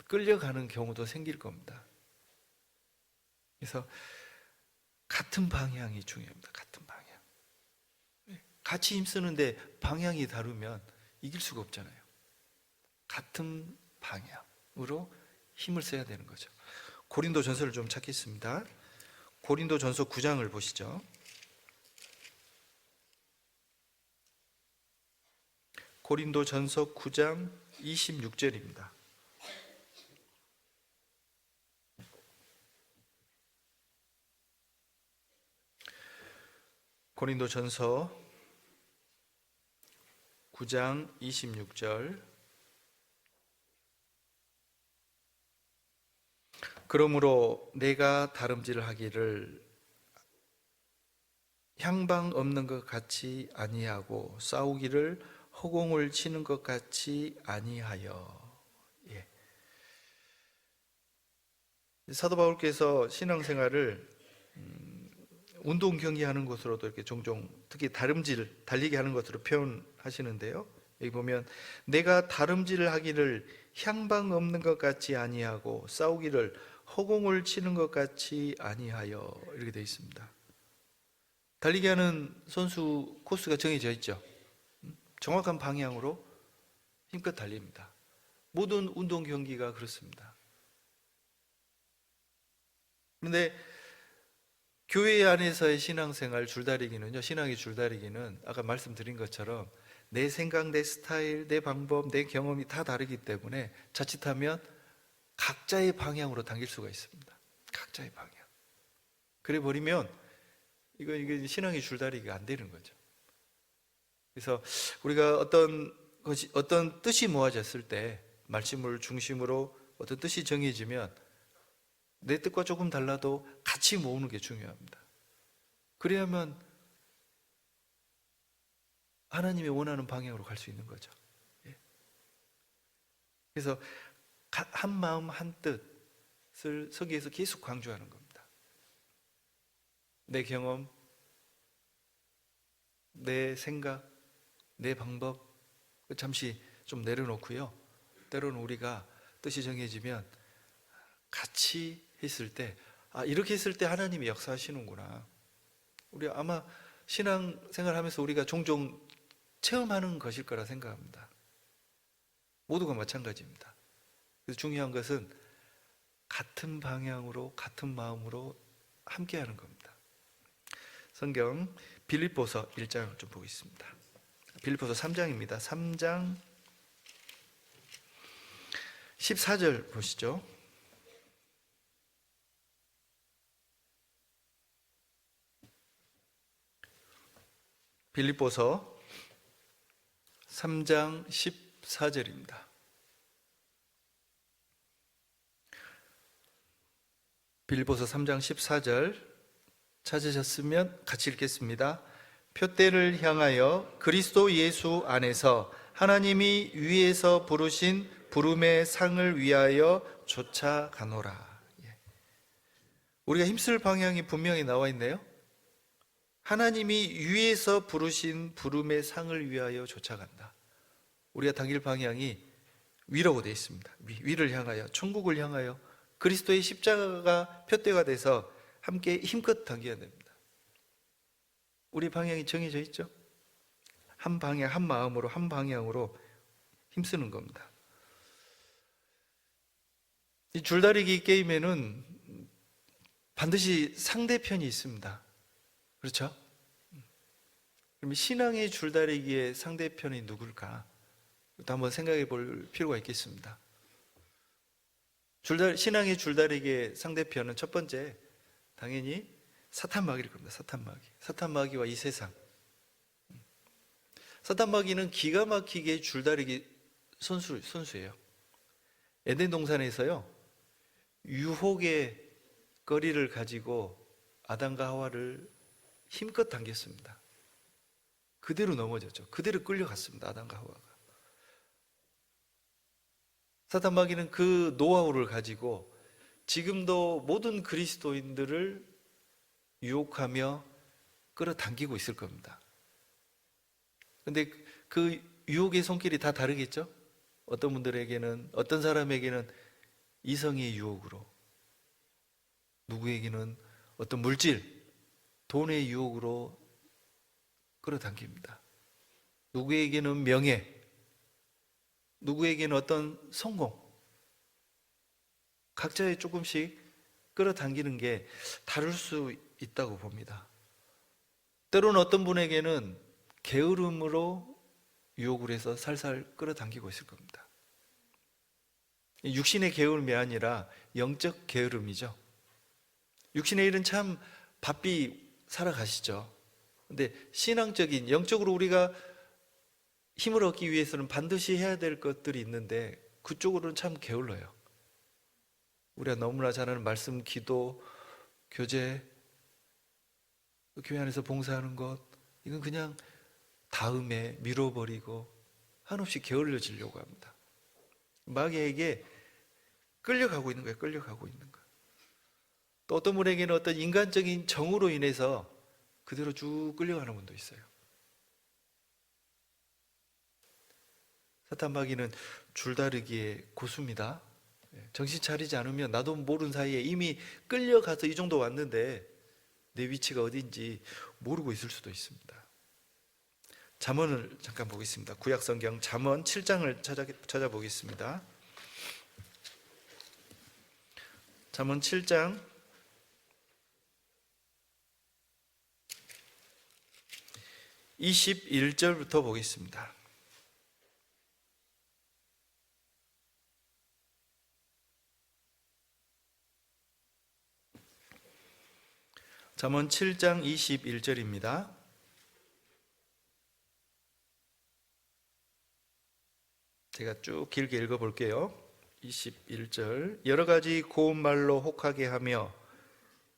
끌려가는 경우도 생길 겁니다. 그래서 같은 방향이 중요합니다. 같은 방향. 같이 힘쓰는데 방향이 다르면 이길 수가 없잖아요. 같은 방향으로 힘을 써야 되는 거죠. 고린도 전서를 좀 찾겠습니다. 고린도 전서 9장을 보시죠. 고린도 전서 9장 26절입니다. 고린도 전서 9장 26절. 그러므로 내가 다름질을 하기를 향방 없는 것 같이 아니하고 싸우기를 허공을 치는 것 같이 아니하여. 예. 사도 바울께서 신앙생활을 운동 경기하는 것으로도 이렇게 종종, 특히 다름질, 달리기 하는 것으로 표현하시는데요. 여기 보면 내가 다름질을 하기를 향방 없는 것 같이 아니하고 싸우기를 허공을 치는 것 같이 아니하여, 이렇게 되어 있습니다. 달리기 하는 선수 코스가 정해져 있죠. 정확한 방향으로 힘껏 달립니다. 모든 운동 경기가 그렇습니다. 그런데 교회 안에서의 신앙생활 줄다리기는요, 신앙의 줄다리기는 아까 말씀드린 것처럼 내 생각, 내 스타일, 내 방법, 내 경험이 다 다르기 때문에 자칫하면 각자의 방향으로 당길 수가 있습니다. 각자의 방향. 그래 버리면 이게 신앙의 줄다리기가 안 되는 거죠. 그래서 우리가 어떤 뜻이 모아졌을 때, 말씀을 중심으로 어떤 뜻이 정해지면 내 뜻과 조금 달라도 같이 모으는 게 중요합니다. 그래야만 하나님이 원하는 방향으로 갈 수 있는 거죠. 예. 그래서 한 마음 한 뜻을 서기에서 계속 강조하는 겁니다. 내 경험, 내 생각, 내 방법 잠시 좀 내려놓고요, 때로는 우리가 뜻이 정해지면 같이 했을 때, 이렇게 했을 때 하나님이 역사하시는구나. 우리 아마 신앙생활 하면서 우리가 종종 체험하는 것일 거라 생각합니다. 모두가 마찬가지입니다. 그래서 중요한 것은 같은 방향으로, 같은 마음으로 함께 하는 겁니다. 성경 빌립보서 1장을 좀 보겠습니다. 빌립보서 3장입니다. 3장 14절 보시죠. 빌립보서 3장 14절입니다. 빌립보서 3장 14절 찾으셨으면 같이 읽겠습니다. 표대를 향하여 그리스도 예수 안에서 하나님이 위에서 부르신 부름의 상을 위하여 쫓아가노라. 우리가 힘쓸 방향이 분명히 나와 있네요. 하나님이 위에서 부르신 부름의 상을 위하여 쫓아간다. 우리가 당길 방향이 위라고 되어 있습니다. 위를 향하여, 천국을 향하여 그리스도의 십자가가 표대가 돼서 함께 힘껏 당겨야 됩니다. 우리 방향이 정해져 있죠? 한 방향, 한 마음으로, 한 방향으로 힘쓰는 겁니다. 이 줄다리기 게임에는 반드시 상대편이 있습니다. 그렇죠? 그럼 신앙의 줄다리기의 상대편이 누굴까? 또 한번 생각해 볼 필요가 있겠습니다. 신앙의 줄다리기의 상대편은 첫 번째, 당연히 사탄 마귀일 겁니다. 사탄 마귀. 사탄 마귀와 이 세상. 사탄 마귀는 기가 막히게 줄다리기 선수예요. 에덴 동산에서요, 유혹의 거리를 가지고 아담과 하와를 힘껏 당겼습니다. 그대로 넘어졌죠. 그대로 끌려갔습니다. 아담과 하와가. 사탄 마귀는 그 노하우를 가지고 지금도 모든 그리스도인들을 유혹하며 끌어당기고 있을 겁니다. 그런데 그 유혹의 손길이 다 다르겠죠? 어떤 분들에게는, 어떤 사람에게는 이성의 유혹으로, 누구에게는 어떤 물질, 돈의 유혹으로 끌어당깁니다. 누구에게는 명예, 누구에게는 어떤 성공, 각자의 조금씩 끌어당기는 게 다를 수 있다고 봅니다. 때로는 어떤 분에게는 게으름으로 유혹을 해서 살살 끌어당기고 있을 겁니다. 육신의 게으름이 아니라 영적 게으름이죠. 육신의 일은 참 바삐 살아가시죠. 근데 신앙적인, 영적으로 우리가 힘을 얻기 위해서는 반드시 해야 될 것들이 있는데 그쪽으로는 참 게을러요. 우리가 너무나 잘 아는 말씀, 기도, 교제, 교회 안에서 봉사하는 것, 이건 그냥 다음에 미뤄버리고 한없이 게을러지려고 합니다. 마귀에게 끌려가고 있는 거예요. 끌려가고 있는 거예요. 또 어떤 분에게는 어떤 인간적인 정으로 인해서 그대로 쭉 끌려가는 분도 있어요. 사탄 마귀는 줄다리기의 고수입니다. 정신 차리지 않으면 나도 모르는 사이에 이미 끌려가서 이 정도 왔는데 내 위치가 어딘지 모르고 있을 수도 있습니다. 잠언을 잠깐 보겠습니다. 구약성경 잠언 7장을 찾아보겠습니다. 잠언 7장 21절부터 보겠습니다. 잠언 7장 21절입니다. 제가 쭉 길게 읽어볼게요. 21절. 여러 가지 고운 말로 혹하게 하며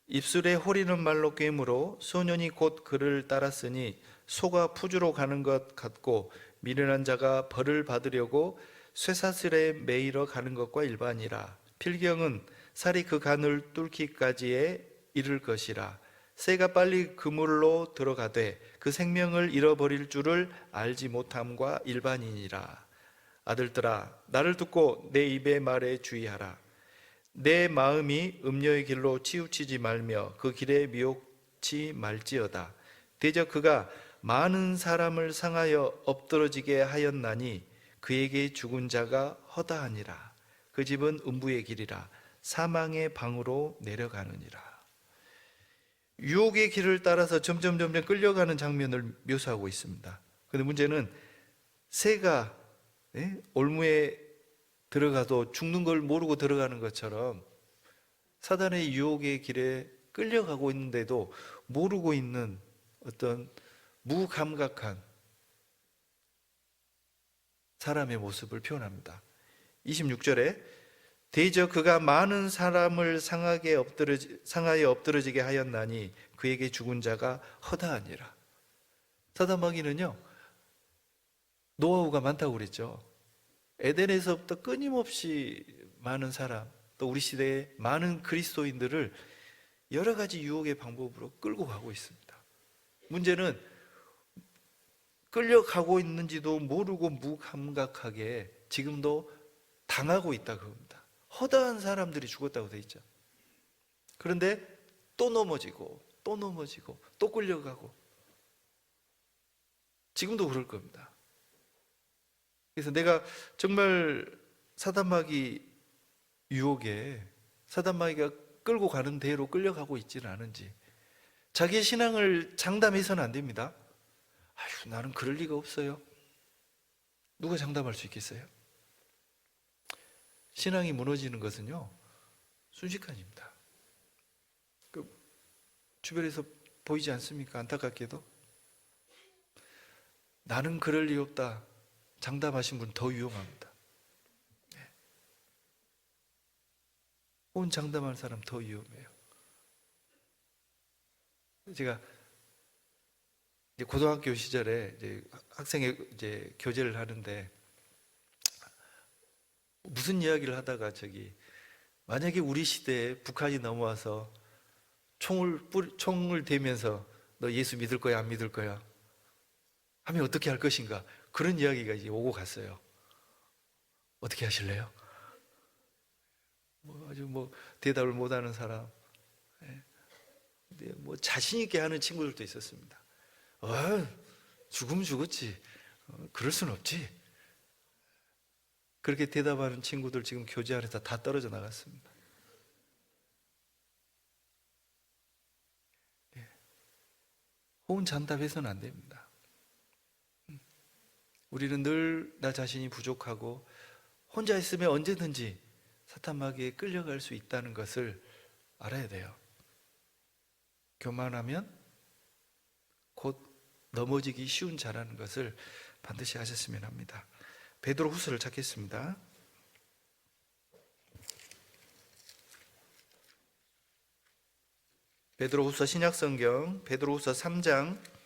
입술에 호리는 말로 꿰므로 소년이 곧 그를 따랐으니 소가 푸주로 가는 것 같고 미련한 자가 벌을 받으려고 쇠사슬에 매이러 가는 것과 일반이라. 필경은 살이 그 간을 뚫기까지에 이를 것이라. 새가 빨리 그물로 들어가되 그 생명을 잃어버릴 줄을 알지 못함과 일반이니라. 아들들아, 나를 듣고 내 입의 말에 주의하라. 내 마음이 음녀의 길로 치우치지 말며 그 길에 미혹지 말지어다. 대저 그가 많은 사람을 상하여 엎드러지게 하였나니 그에게 죽은 자가 허다하니라. 그 집은 음부의 길이라 사망의 방으로 내려가느니라. 유혹의 길을 따라서 점점 끌려가는 장면을 묘사하고 있습니다. 근데 문제는 새가 올무에 들어가도 죽는 걸 모르고 들어가는 것처럼 사단의 유혹의 길에 끌려가고 있는데도 모르고 있는 어떤 무감각한 사람의 모습을 표현합니다. 26절에 대저 그가 많은 사람을 상하에 엎드러지게 하였나니 그에게 죽은 자가 허다하니라. 사단 마귀는요, 노하우가 많다고 그랬죠. 에덴에서부터 끊임없이 많은 사람, 또 우리 시대의 많은 그리스도인들을 여러 가지 유혹의 방법으로 끌고 가고 있습니다. 문제는 끌려가고 있는지도 모르고 무감각하게 지금도 당하고 있다 그겁니다. 허다한 사람들이 죽었다고 돼 있죠. 그런데 또 넘어지고 또 넘어지고 또 끌려가고 지금도 그럴 겁니다. 그래서 내가 정말 사단마귀 유혹에 사단마귀가 끌고 가는 대로 끌려가고 있지는 않은지, 자기의 신앙을 장담해서는 안 됩니다. 아휴, 나는 그럴 리가 없어요. 누가 장담할 수 있겠어요? 신앙이 무너지는 것은요, 순식간입니다. 주변에서 보이지 않습니까? 안타깝게도. 나는 그럴 리 없다 장담하신 분 더 위험합니다. 온 장담할 사람 더 위험해요. 제가 이제 고등학교 시절에 이제 학생의 이제 교제를 하는데 무슨 이야기를 하다가 만약에 우리 시대에 북한이 넘어와서 총을 대면서 너 예수 믿을 거야 안 믿을 거야 하면 어떻게 할 것인가, 그런 이야기가 이제 오고 갔어요. 어떻게 하실래요? 아주 대답을 못하는 사람, 자신 있게 하는 친구들도 있었습니다. 죽으면 죽었지, 그럴 순 없지. 그렇게 대답하는 친구들 지금 교제 안에서 다 떨어져 나갔습니다. 호언장담해서는 안 됩니다. 우리는 늘 나 자신이 부족하고 혼자 있으면 언제든지 사탄마귀에 끌려갈 수 있다는 것을 알아야 돼요. 교만하면 곧 넘어지기 쉬운 자라는 것을 반드시 아셨으면 합니다. 베드로후서를 찾겠습니다. 베드로후서 신약성경 베드로후서 3장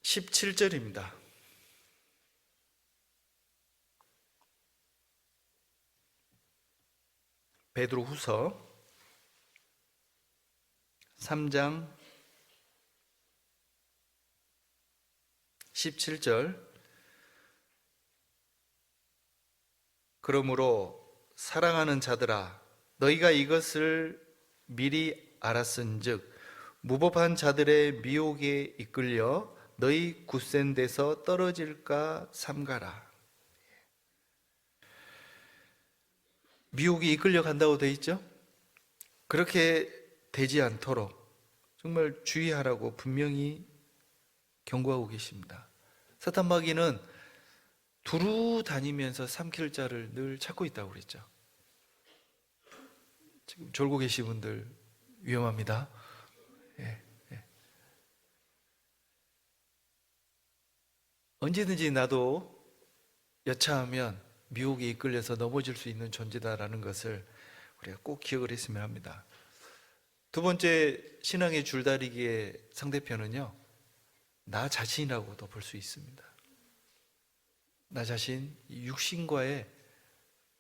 17절입니다. 베드로후서 3장 17절. 그러므로 사랑하는 자들아 너희가 이것을 미리 알았은즉 무법한 자들의 미혹에 이끌려 너희 굳센 데서 떨어질까 삼가라. 미혹이 이끌려 간다고 돼 있죠? 그렇게 되지 않도록 정말 주의하라고 분명히 경고하고 계십니다. 사탄마귀는 두루 다니면서 삼킬 자를 늘 찾고 있다고 그랬죠. 지금 졸고 계신 분들 위험합니다. 예. 언제든지 나도 여차하면 미혹에 이끌려서 넘어질 수 있는 존재다라는 것을 우리가 꼭 기억을 했으면 합니다. 두 번째 신앙의 줄다리기의 상대편은요, 나 자신이라고도 볼 수 있습니다. 나 자신, 육신과의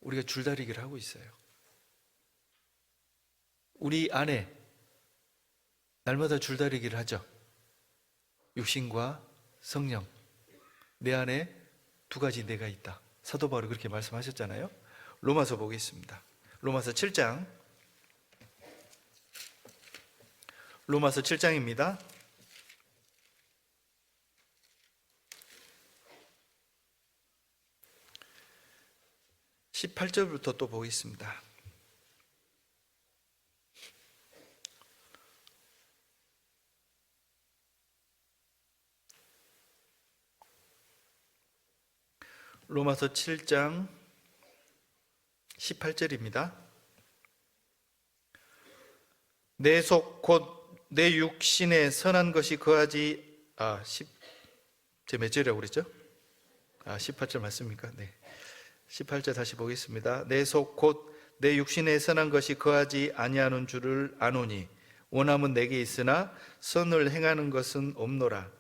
우리가 줄다리기를 하고 있어요. 우리 안에 날마다 줄다리기를 하죠. 육신과 성령. 내 안에 두 가지 내가 있다. 사도 바울이 그렇게 말씀하셨잖아요. 로마서 보겠습니다. 로마서 7장. 로마서 7장입니다. 18절부터 또 보겠습니다. 로마서 7장 18절입니다. 내 속 곧 내 육신에 선한 것이 거하지 제 몇 절이라고 그랬죠? 18절 맞습니까? 네. 18절 다시 보겠습니다. 내 속 곧 내 육신에 선한 것이 거하지 아니하는 줄을 아노니 원함은 내게 있으나 선을 행하는 것은 없노라.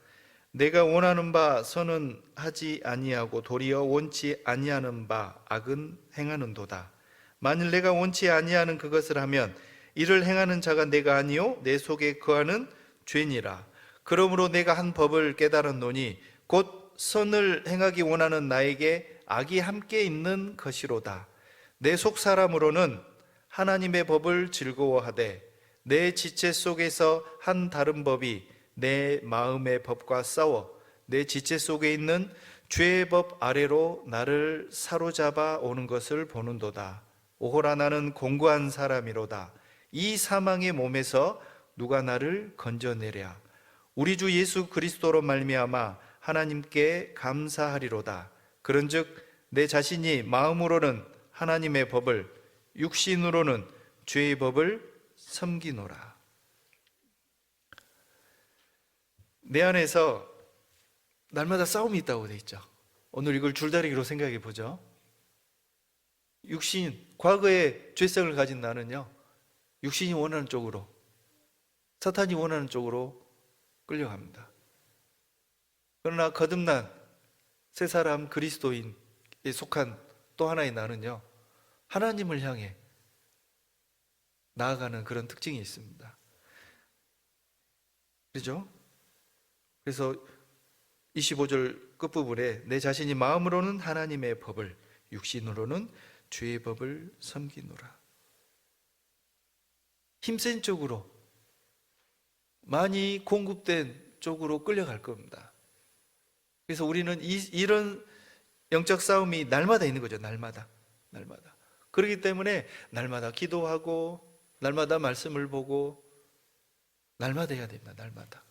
내가 원하는 바 선은 하지 아니하고 도리어 원치 아니하는 바 악은 행하는도다. 만일 내가 원치 아니하는 그것을 하면 이를 행하는 자가 내가 아니요 내 속에 거하는 죄니라. 그러므로 내가 한 법을 깨달았노니 곧 선을 행하기 원하는 나에게 악이 함께 있는 것이로다. 내 속 사람으로는 하나님의 법을 즐거워하되 내 지체 속에서 한 다른 법이 내 마음의 법과 싸워 내 지체 속에 있는 죄의 법 아래로 나를 사로잡아 오는 것을 보는도다. 오호라 나는 공고한 사람이로다. 이 사망의 몸에서 누가 나를 건져내랴. 우리 주 예수 그리스도로 말미암아 하나님께 감사하리로다. 그런즉 내 자신이 마음으로는 하나님의 법을 육신으로는 죄의 법을 섬기노라. 내 안에서 날마다 싸움이 있다고 돼 있죠. 오늘 이걸 줄다리기로 생각해 보죠. 육신, 과거의 죄성을 가진 나는요, 육신이 원하는 쪽으로, 사탄이 원하는 쪽으로 끌려갑니다. 그러나 거듭난 새 사람 그리스도인에 속한 또 하나의 나는요, 하나님을 향해 나아가는 그런 특징이 있습니다. 그렇죠? 그래서 25절 끝부분에 내 자신이 마음으로는 하나님의 법을, 육신으로는 죄의 법을 섬기노라. 힘센 쪽으로, 많이 공급된 쪽으로 끌려갈 겁니다. 그래서 우리는 이런 영적 싸움이 날마다 있는 거죠. 날마다. 그렇기 때문에 날마다 기도하고 날마다 말씀을 보고 날마다 해야 됩니다. 날마다.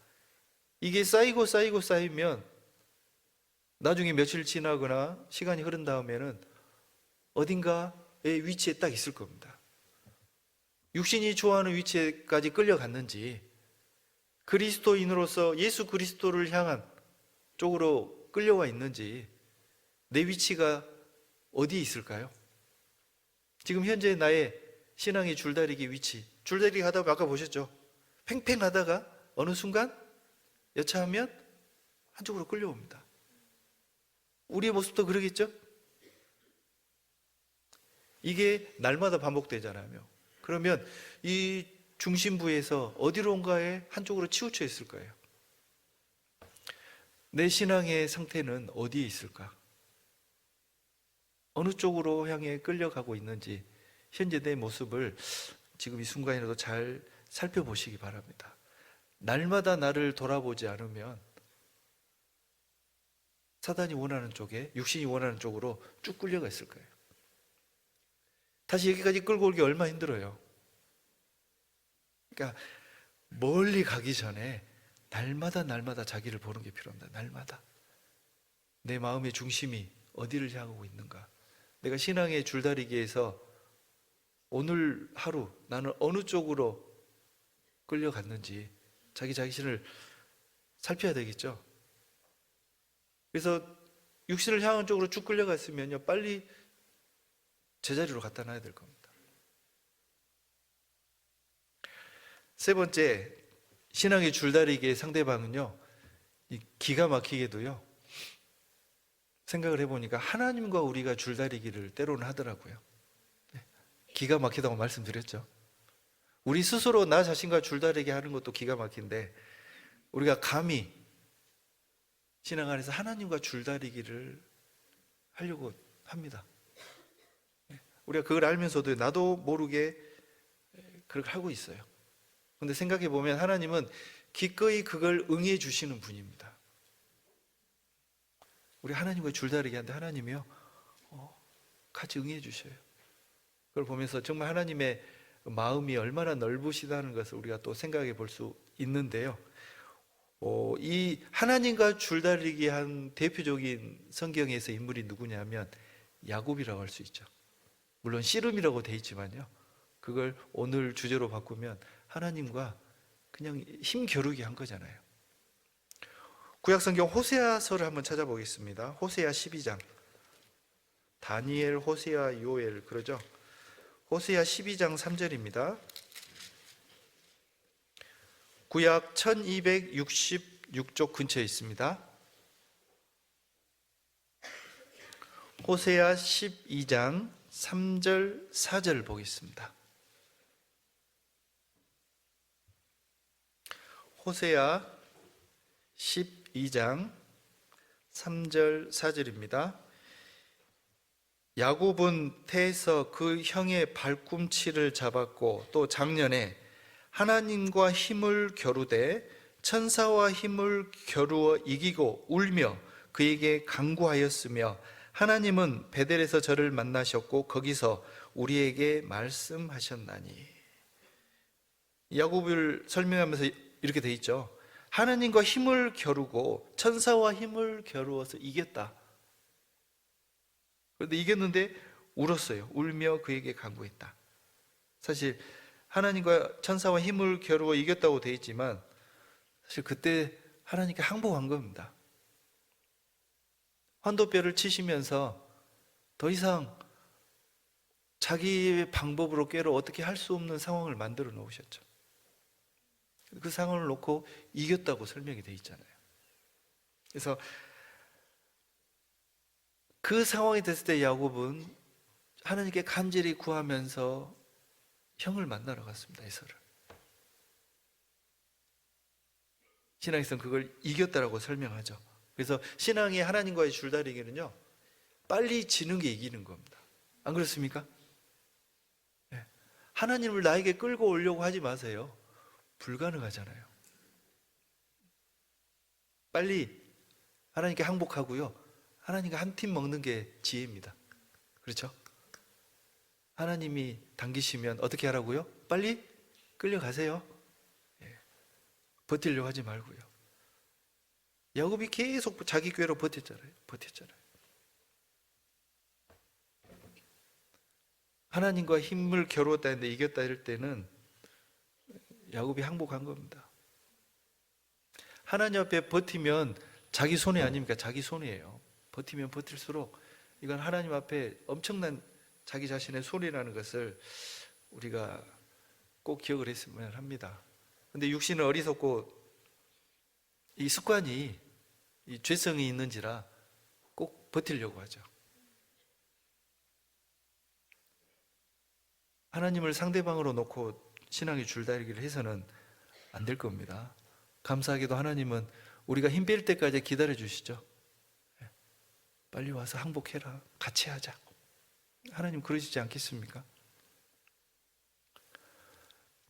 이게 쌓이면 나중에 며칠 지나거나 시간이 흐른 다음에는 어딘가의 위치에 딱 있을 겁니다. 육신이 좋아하는 위치에까지 끌려갔는지 그리스도인으로서 예수 그리스도를 향한 쪽으로 끌려와 있는지 내 위치가 어디에 있을까요? 지금 현재 나의 신앙의 줄다리기 위치, 줄다리기 하다가 아까 보셨죠? 팽팽하다가 어느 순간 여차하면 한쪽으로 끌려옵니다. 우리의 모습도 그러겠죠? 이게 날마다 반복되잖아요. 그러면 이 중심부에서 어디론가에 한쪽으로 치우쳐 있을 거예요. 내 신앙의 상태는 어디에 있을까? 어느 쪽으로 향해 끌려가고 있는지 현재 내 모습을 지금 이 순간이라도 잘 살펴보시기 바랍니다. 날마다 나를 돌아보지 않으면 사단이 원하는 쪽에, 육신이 원하는 쪽으로 쭉 끌려가 있을 거예요. 다시 여기까지 끌고 오기 얼마나 힘들어요. 그러니까 멀리 가기 전에 날마다 자기를 보는 게 필요합니다. 날마다 내 마음의 중심이 어디를 향하고 있는가. 내가 신앙의 줄다리기에서 오늘 하루 나는 어느 쪽으로 끌려갔는지 자기 자신을 살펴야 되겠죠. 그래서 육신을 향한 쪽으로 쭉 끌려갔으면요, 빨리 제자리로 갖다 놔야 될 겁니다. 세 번째, 신앙의 줄다리기의 상대방은요, 기가 막히게도요, 생각을 해보니까 하나님과 우리가 줄다리기를 때로는 하더라고요. 기가 막히다고 말씀드렸죠. 우리 스스로 나 자신과 줄다리기 하는 것도 기가 막힌데 우리가 감히 신앙 안에서 하나님과 줄다리기를 하려고 합니다. 우리가 그걸 알면서도 나도 모르게 그렇게 하고 있어요. 그런데 생각해 보면 하나님은 기꺼이 그걸 응해 주시는 분입니다. 우리 하나님과 줄다리기 하는데 하나님이요, 같이 응해 주셔요. 그걸 보면서 정말 하나님의 마음이 얼마나 넓으시다는 것을 우리가 또 생각해 볼 수 있는데요. 이 하나님과 줄다리기 한 대표적인 성경에서 인물이 누구냐면 야곱이라고 할 수 있죠. 물론 씨름이라고 돼 있지만요. 그걸 오늘 주제로 바꾸면 하나님과 그냥 힘겨루기 한 거잖아요. 구약성경 호세아서를 한번 찾아보겠습니다. 호세아 12장. 다니엘, 호세아, 요엘 그러죠. 호세아 12장 3절입니다. 구약 1266쪽 근처에 있습니다. 호세아 12장 3절 4절 보겠습니다. 호세아 12장 3절 4절입니다. 야곱은 태에서 그 형의 발꿈치를 잡았고 또 작년에 하나님과 힘을 겨루되 천사와 힘을 겨루어 이기고 울며 그에게 간구하였으며 하나님은 베델에서 저를 만나셨고 거기서 우리에게 말씀하셨나니. 야곱을 설명하면서 이렇게 돼 있죠. 하나님과 힘을 겨루고 천사와 힘을 겨루어서 이겼다. 그런데 이겼는데 울었어요. 울며 그에게 간구했다. 사실 하나님과 천사와 힘을 겨루어 이겼다고 돼 있지만 사실 그때 하나님께 항복한 겁니다. 환도뼈를 치시면서 더 이상 자기의 방법으로 꾀로 어떻게 할 수 없는 상황을 만들어 놓으셨죠. 그 상황을 놓고 이겼다고 설명이 돼 있잖아요. 그래서 그 상황이 됐을 때 야곱은 하나님께 간절히 구하면서 형을 만나러 갔습니다. 에서를. 신앙에서는 그걸 이겼다라고 설명하죠. 그래서 신앙의 하나님과의 줄다리기는요, 빨리 지는 게 이기는 겁니다. 안 그렇습니까? 네. 하나님을 나에게 끌고 오려고 하지 마세요. 불가능하잖아요. 빨리 하나님께 항복하고요, 하나님과 한 팀 먹는 게 지혜입니다. 그렇죠? 하나님이 당기시면 어떻게 하라고요? 빨리 끌려가세요. 예. 버티려고 하지 말고요. 야곱이 계속 자기 꾀로 버텼잖아요. 하나님과 힘을 겨루었다 했는데 이겼다 할 때는 야곱이 항복한 겁니다. 하나님 앞에 버티면 자기 손해 아닙니까? 자기 손해예요. 버티면 버틸수록 이건 하나님 앞에 엄청난 자기 자신의 손해라는 것을 우리가 꼭 기억을 했으면 합니다. 근데 육신은 어리석고 이 습관이 이 죄성이 있는지라 꼭 버티려고 하죠. 하나님을 상대방으로 놓고 신앙의 줄다리기를 해서는 안 될 겁니다. 감사하게도 하나님은 우리가 힘 뺄 때까지 기다려 주시죠. 빨리 와서 항복해라. 같이 하자. 하나님 그러시지 않겠습니까?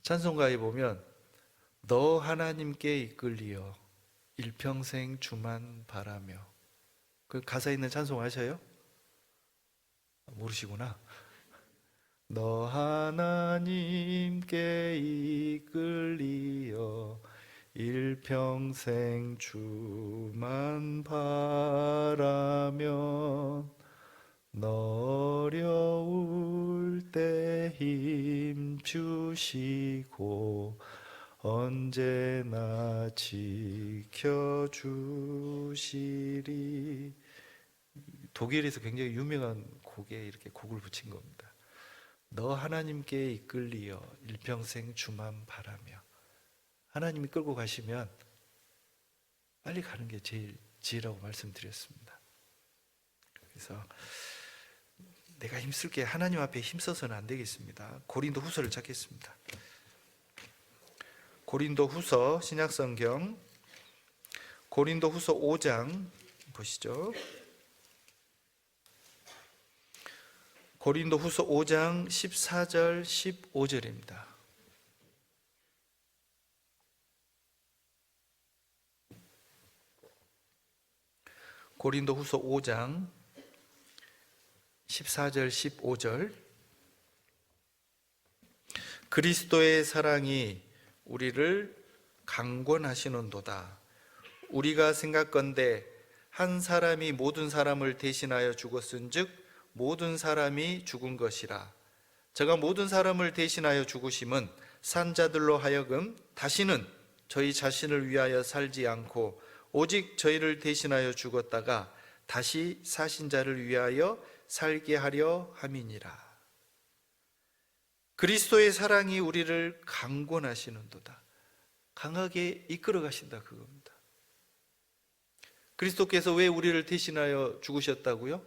찬송가에 보면 너 하나님께 이끌리어 일평생 주만 바라며, 그 가사 있는 찬송 아셔요? 모르시구나. 너 하나님께 이끌리어 일평생 주만 바라면 너 어려울 때 힘 주시고 언제나 지켜주시리. 독일에서 굉장히 유명한 곡에 이렇게 곡을 붙인 겁니다. 너 하나님께 이끌리어 일평생 주만 바라며. 하나님이 끌고 가시면 빨리 가는 게 제일 지혜라고 말씀드렸습니다. 그래서 내가 힘쓸게, 하나님 앞에 힘써서는 안 되겠습니다. 고린도 후서를 찾겠습니다. 고린도 후서, 신약성경 고린도 후서 5장 보시죠. 고린도 후서 5장 14절 15절입니다. 고린도 후서 5장 14절 15절. 그리스도의 사랑이 우리를 강권하시는도다. 우리가 생각건대 한 사람이 모든 사람을 대신하여 죽었은즉 모든 사람이 죽은 것이라. 저가 모든 사람을 대신하여 죽으심은 산자들로 하여금 다시는 저희 자신을 위하여 살지 않고 오직 저희를 대신하여 죽었다가 다시 사신 자를 위하여 살게 하려 함이니라. 그리스도의 사랑이 우리를 강권하시는도다. 강하게 이끌어 가신다, 그겁니다. 그리스도께서 왜 우리를 대신하여 죽으셨다고요?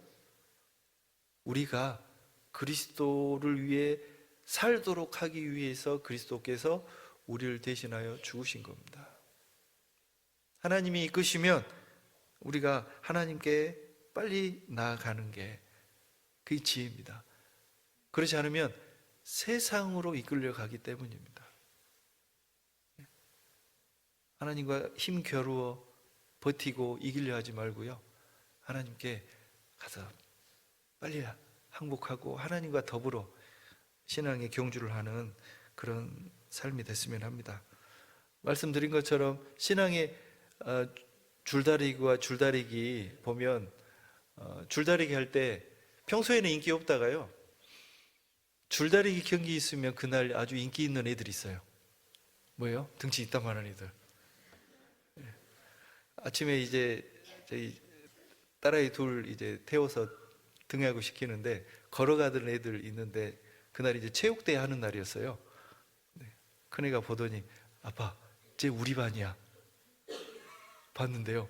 우리가 그리스도를 위해 살도록 하기 위해서 그리스도께서 우리를 대신하여 죽으신 겁니다. 하나님이 이끄시면 우리가 하나님께 빨리 나아가는 게 그 지혜입니다. 그렇지 않으면 세상으로 이끌려 가기 때문입니다. 하나님과 힘 겨루어 버티고 이기려 하지 말고요, 하나님께 가서 빨리 항복하고 하나님과 더불어 신앙의 경주를 하는 그런 삶이 됐으면 합니다. 말씀드린 것처럼 신앙의 줄다리기와 줄다리기 보면 줄다리기 할 때 평소에는 인기 없다가요, 줄다리기 경기 있으면 그날 아주 인기 있는 애들이 있어요. 뭐예요? 등치 이따만한 애들. 아침에 이제 저희 딸아이 둘 이제 태워서 등하고 시키는데 걸어가던 애들 있는데 그날 이제 체육대회 하는 날이었어요. 큰애가 보더니 아빠, 쟤 우리 반이야. 봤는데요,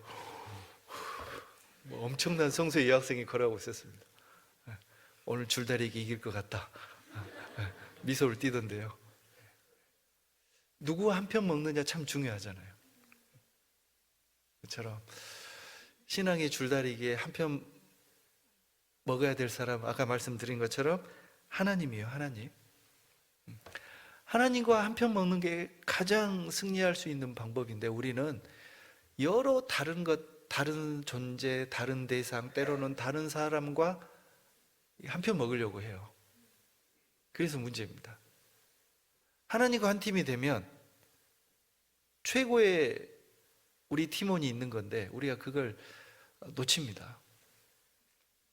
뭐 엄청난 성수의 여학생이 걸어가고 있었습니다. 오늘 줄다리기 이길 것 같다, 미소를 띠던데요. 누구 한 편 먹느냐 참 중요하잖아요. 그처럼 신앙의 줄다리기에 한 편 먹어야 될 사람, 아까 말씀드린 것처럼 하나님이에요. 하나님. 하나님과 한 편 먹는 게 가장 승리할 수 있는 방법인데, 우리는 여러 다른 것, 다른 존재, 다른 대상, 때로는 다른 사람과 한 편 먹으려고 해요. 그래서 문제입니다. 하나님과 한 팀이 되면 최고의 우리 팀원이 있는 건데 우리가 그걸 놓칩니다.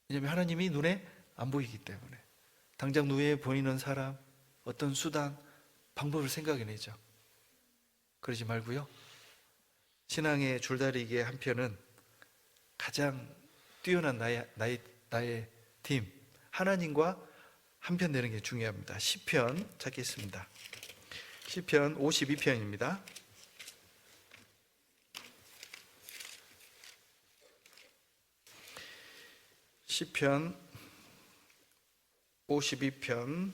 왜냐하면 하나님이 눈에 안 보이기 때문에. 당장 눈에 보이는 사람, 어떤 수단, 방법을 생각해내죠. 그러지 말고요, 신앙의 줄다리기의 한 편은 가장 뛰어난 나의 팀, 하나님과 한 편 되는 게 중요합니다. 시편 찾겠습니다. 시편 52편입니다. 시편 52편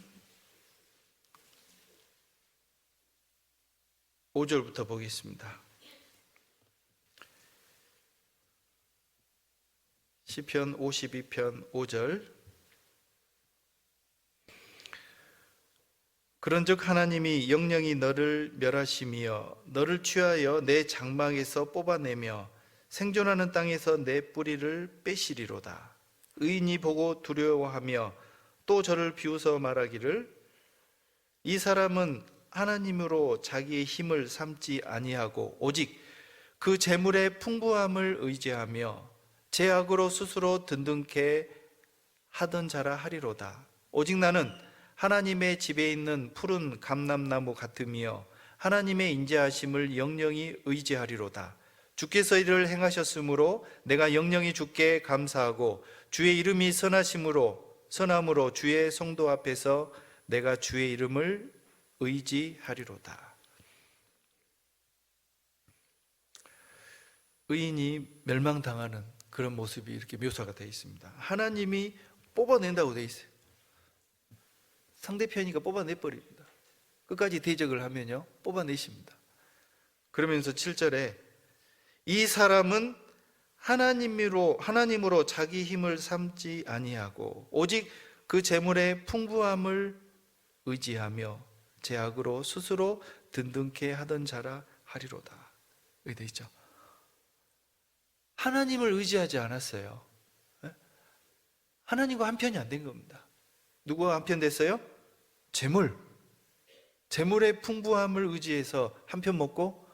5절부터 보겠습니다. 시편 52편 5절. 그런즉 하나님이 영영이 너를 멸하시며 너를 취하여 내 장막에서 뽑아내며 생존하는 땅에서 내 뿌리를 빼시리로다. 의인이 보고 두려워하며 또 저를 비웃어 말하기를 이 사람은 하나님으로 자기의 힘을 삼지 아니하고 오직 그 재물의 풍부함을 의지하며 제약으로 스스로 든든케 하던 자라 하리로다. 오직 나는 하나님의 집에 있는 푸른 감람나무 같으며 하나님의 인자하심을 영영히 의지하리로다. 주께서 이를 행하셨으므로 내가 영영히 주께 감사하고 주의 이름이 선함으로 주의 성도 앞에서 내가 주의 이름을 의지하리로다. 의인이 멸망당하는 그런 모습이 이렇게 묘사가 되어 있습니다. 하나님이 뽑아낸다고 되어 있어요. 상대편이가 뽑아내버립니다. 끝까지 대적을 하면요, 뽑아내십니다. 그러면서 7절에 이 사람은 하나님으로 자기 힘을 삼지 아니하고 오직 그 재물의 풍부함을 의지하며 제약으로 스스로 든든케 하던 자라 하리로다. 여기 되어 있죠. 하나님을 의지하지 않았어요. 하나님과 한 편이 안 된 겁니다. 누구와 한 편 됐어요? 재물의 풍부함을 의지해서 한 편 먹고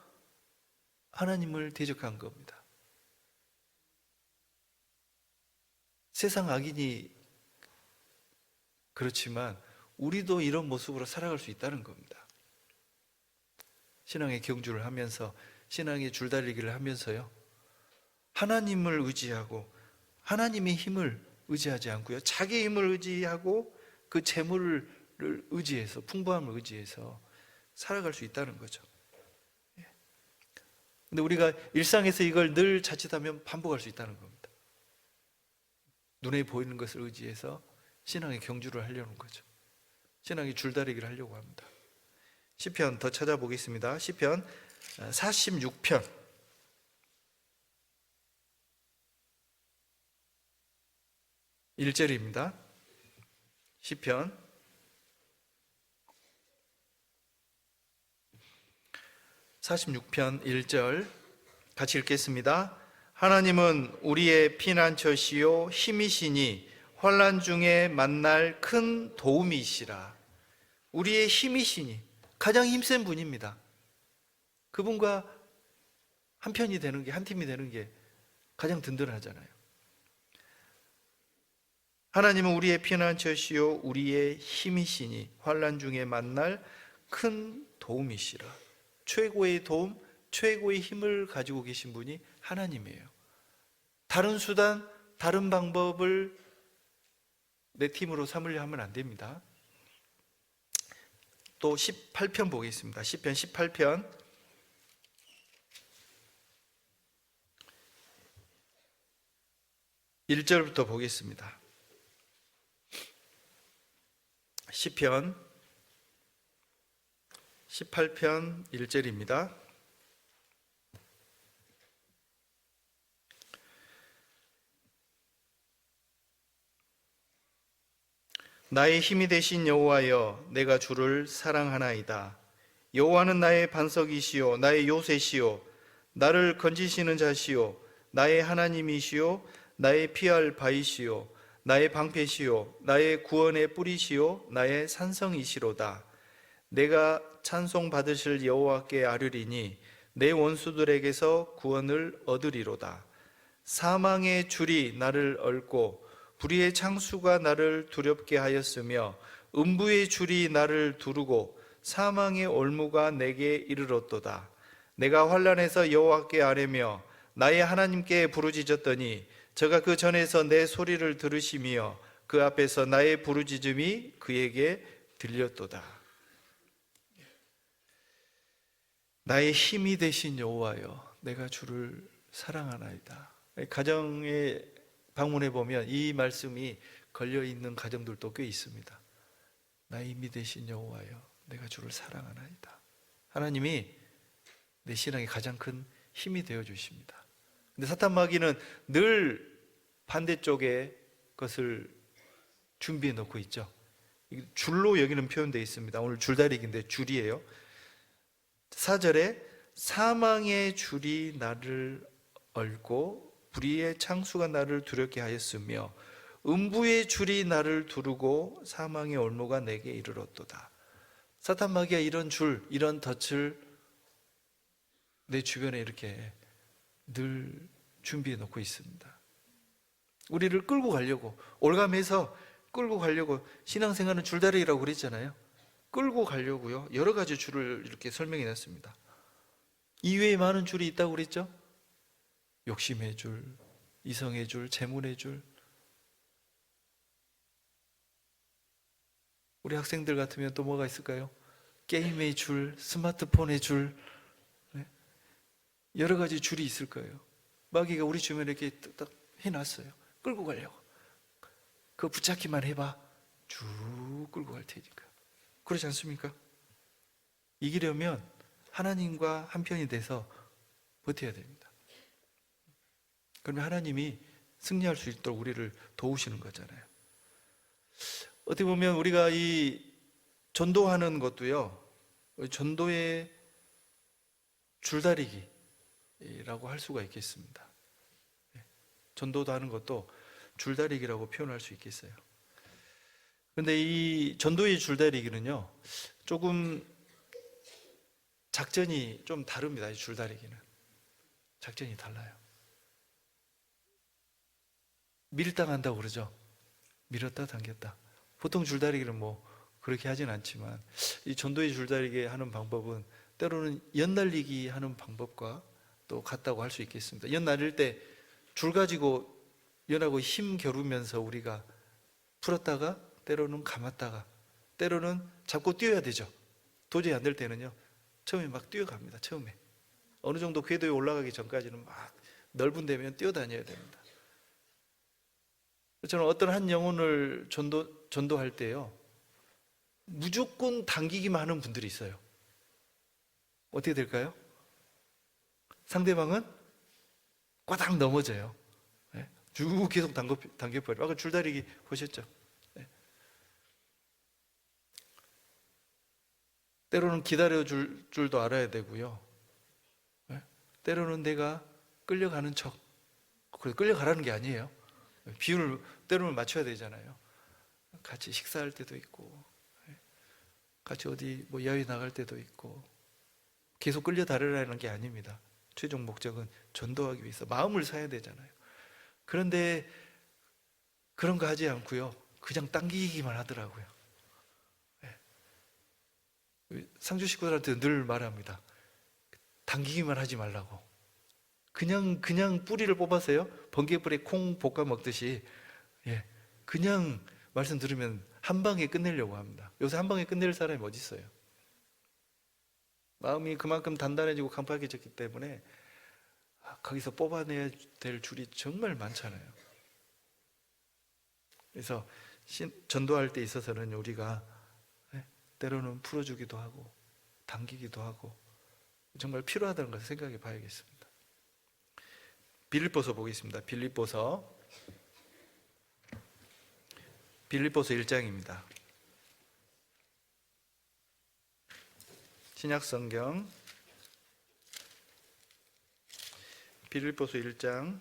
하나님을 대적한 겁니다. 세상 악인이 그렇지만 우리도 이런 모습으로 살아갈 수 있다는 겁니다. 신앙의 경주를 하면서, 신앙의 줄다리기를 하면서요, 하나님을 의지하고 하나님의 힘을 의지하지 않고요, 자기의 힘을 의지하고 그 재물을 의지해서, 풍부함을 의지해서 살아갈 수 있다는 거죠. 근데 우리가 일상에서 이걸 늘 자칫하면 반복할 수 있다는 겁니다. 눈에 보이는 것을 의지해서 신앙의 경주를 하려는 거죠. 신앙의 줄다리기를 하려고 합니다. 시편 더 찾아보겠습니다. 시편 46편 1절입니다. 시편 46편 1절 같이 읽겠습니다. 하나님은 우리의 피난처시요 힘이시니 환난 중에 만날 큰 도움이시라. 우리의 힘이시니, 가장 힘센 분입니다. 그분과 한 편이 되는 게, 한 팀이 되는 게 가장 든든하잖아요. 하나님은 우리의 피난처시요 우리의 힘이시니 환난 중에 만날 큰 도움이시라. 최고의 도움, 최고의 힘을 가지고 계신 분이 하나님이에요. 다른 수단, 다른 방법을 내 팀으로 삼으려 하면 안 됩니다. 또 18편 보겠습니다. 시편 18편 1절부터 보겠습니다. 시편 18편 1절입니다. 나의 힘이 되신 여호와여, 내가 주를 사랑하나이다. 여호와는 나의 반석이시요 나의 요새시요 나를 건지시는 자시요 나의 하나님이시요 나의 피할 바이시요 나의 방패시요 나의 구원의 뿌리시요 나의 산성이시로다. 내가 찬송 받으실 여호와께 아뢰리니 내 원수들에게서 구원을 얻으리로다. 사망의 줄이 나를 얽고 불의의 창수가 나를 두렵게 하였으며 음부의 줄이 나를 두르고 사망의 올무가 내게 이르렀도다. 내가 환난에서 여호와께 아뢰며 나의 하나님께 부르짖었더니 저가 그 전에서 내 소리를 들으시며 그 앞에서 나의 부르짖음이 그에게 들렸도다. 나의 힘이 되신 여호와여, 내가 주를 사랑하나이다. 가정에 방문해 보면 이 말씀이 걸려 있는 가정들도 꽤 있습니다. 나의 힘이 되신 여호와여, 내가 주를 사랑하나이다. 하나님이 내 신앙의 가장 큰 힘이 되어 주십니다. 근데 사탄 마귀는 늘 반대쪽에 것을 준비해 놓고 있죠. 줄로 여기는 표현되어 있습니다. 오늘 줄다리기인데 줄이에요. 4절에 사망의 줄이 나를 얽고 불의의 창수가 나를 두렵게 하였으며 음부의 줄이 나를 두르고 사망의 올무가 내게 이르렀도다. 사탄 마귀가 이런 줄, 이런 덫을 내 주변에 이렇게 늘 준비해 놓고 있습니다. 우리를 끌고 가려고, 올가매서 끌고 가려고, 신앙생활은 줄다리기라고 그랬잖아요. 끌고 가려고요, 여러 가지 줄을 이렇게 설명해 놨습니다. 이외에 많은 줄이 있다고 그랬죠. 욕심의 줄, 이성의 줄, 재물의 줄. 우리 학생들 같으면 또 뭐가 있을까요? 게임의 줄, 스마트폰의 줄, 여러 가지 줄이 있을 거예요. 마귀가 우리 주변에 이렇게 딱 해놨어요. 끌고 가려고. 그거 붙잡기만 해봐, 쭉 끌고 갈 테니까. 그렇지 않습니까? 이기려면 하나님과 한편이 돼서 버텨야 됩니다. 그러면 하나님이 승리할 수 있도록 우리를 도우시는 거잖아요. 어떻게 보면 우리가 이 전도하는 것도요, 전도의 줄다리기라고 할 수가 있겠습니다. 전도도 하는 것도 줄다리기라고 표현할 수 있겠어요. 그런데 이 전도의 줄다리기는요, 조금 작전이 좀 다릅니다. 이 줄다리기는 작전이 달라요. 밀당한다고 그러죠. 밀었다 당겼다. 보통 줄다리기를 뭐 그렇게 하진 않지만 이 전도의 줄다리기 하는 방법은 때로는 연날리기 하는 방법과 또 같다고 할 수 있겠습니다. 연날릴 때 줄 가지고 연하고 힘 겨루면서 우리가 풀었다가 때로는 감았다가 때로는 잡고 뛰어야 되죠. 도저히 안 될 때는요, 처음에 막 뛰어갑니다. 처음에 어느 정도 궤도에 올라가기 전까지는 막 넓은 데면 뛰어다녀야 됩니다. 저는 어떤 한 영혼을 전도할 때요, 무조건 당기기만 하는 분들이 있어요. 어떻게 될까요? 상대방은 꽈당 넘어져요. 네? 쭉 계속 당겨버려요. 아까 줄다리기 보셨죠? 네. 때로는 기다려줄 줄도 알아야 되고요. 네? 때로는 내가 끌려가는 척, 그래 끌려가라는 게 아니에요. 비율을 때로는 맞춰야 되잖아요. 같이 식사할 때도 있고, 같이 어디 뭐 야외 나갈 때도 있고, 계속 끌려다니라는 게 아닙니다. 최종 목적은 전도하기 위해서 마음을 사야 되잖아요. 그런데 그런 거 하지 않고요, 그냥 당기기만 하더라고요. 상주 식구들한테 늘 말합니다. 당기기만 하지 말라고. 그냥 뿌리를 뽑아서요, 번개불에 콩 볶아 먹듯이, 그냥 말씀 들으면 한 방에 끝내려고 합니다. 요새 한 방에 끝낼 사람이 어디 있어요? 마음이 그만큼 단단해지고 강팍해졌기 때문에 거기서 뽑아내야 될 줄이 정말 많잖아요. 그래서 전도할 때 있어서는 우리가 때로는 풀어주기도 하고 당기기도 하고 정말 필요하다는 것을 생각해 봐야겠습니다. 빌립보서 보겠습니다. 빌립보서 1장입니다. 신약성경 빌립보서 1장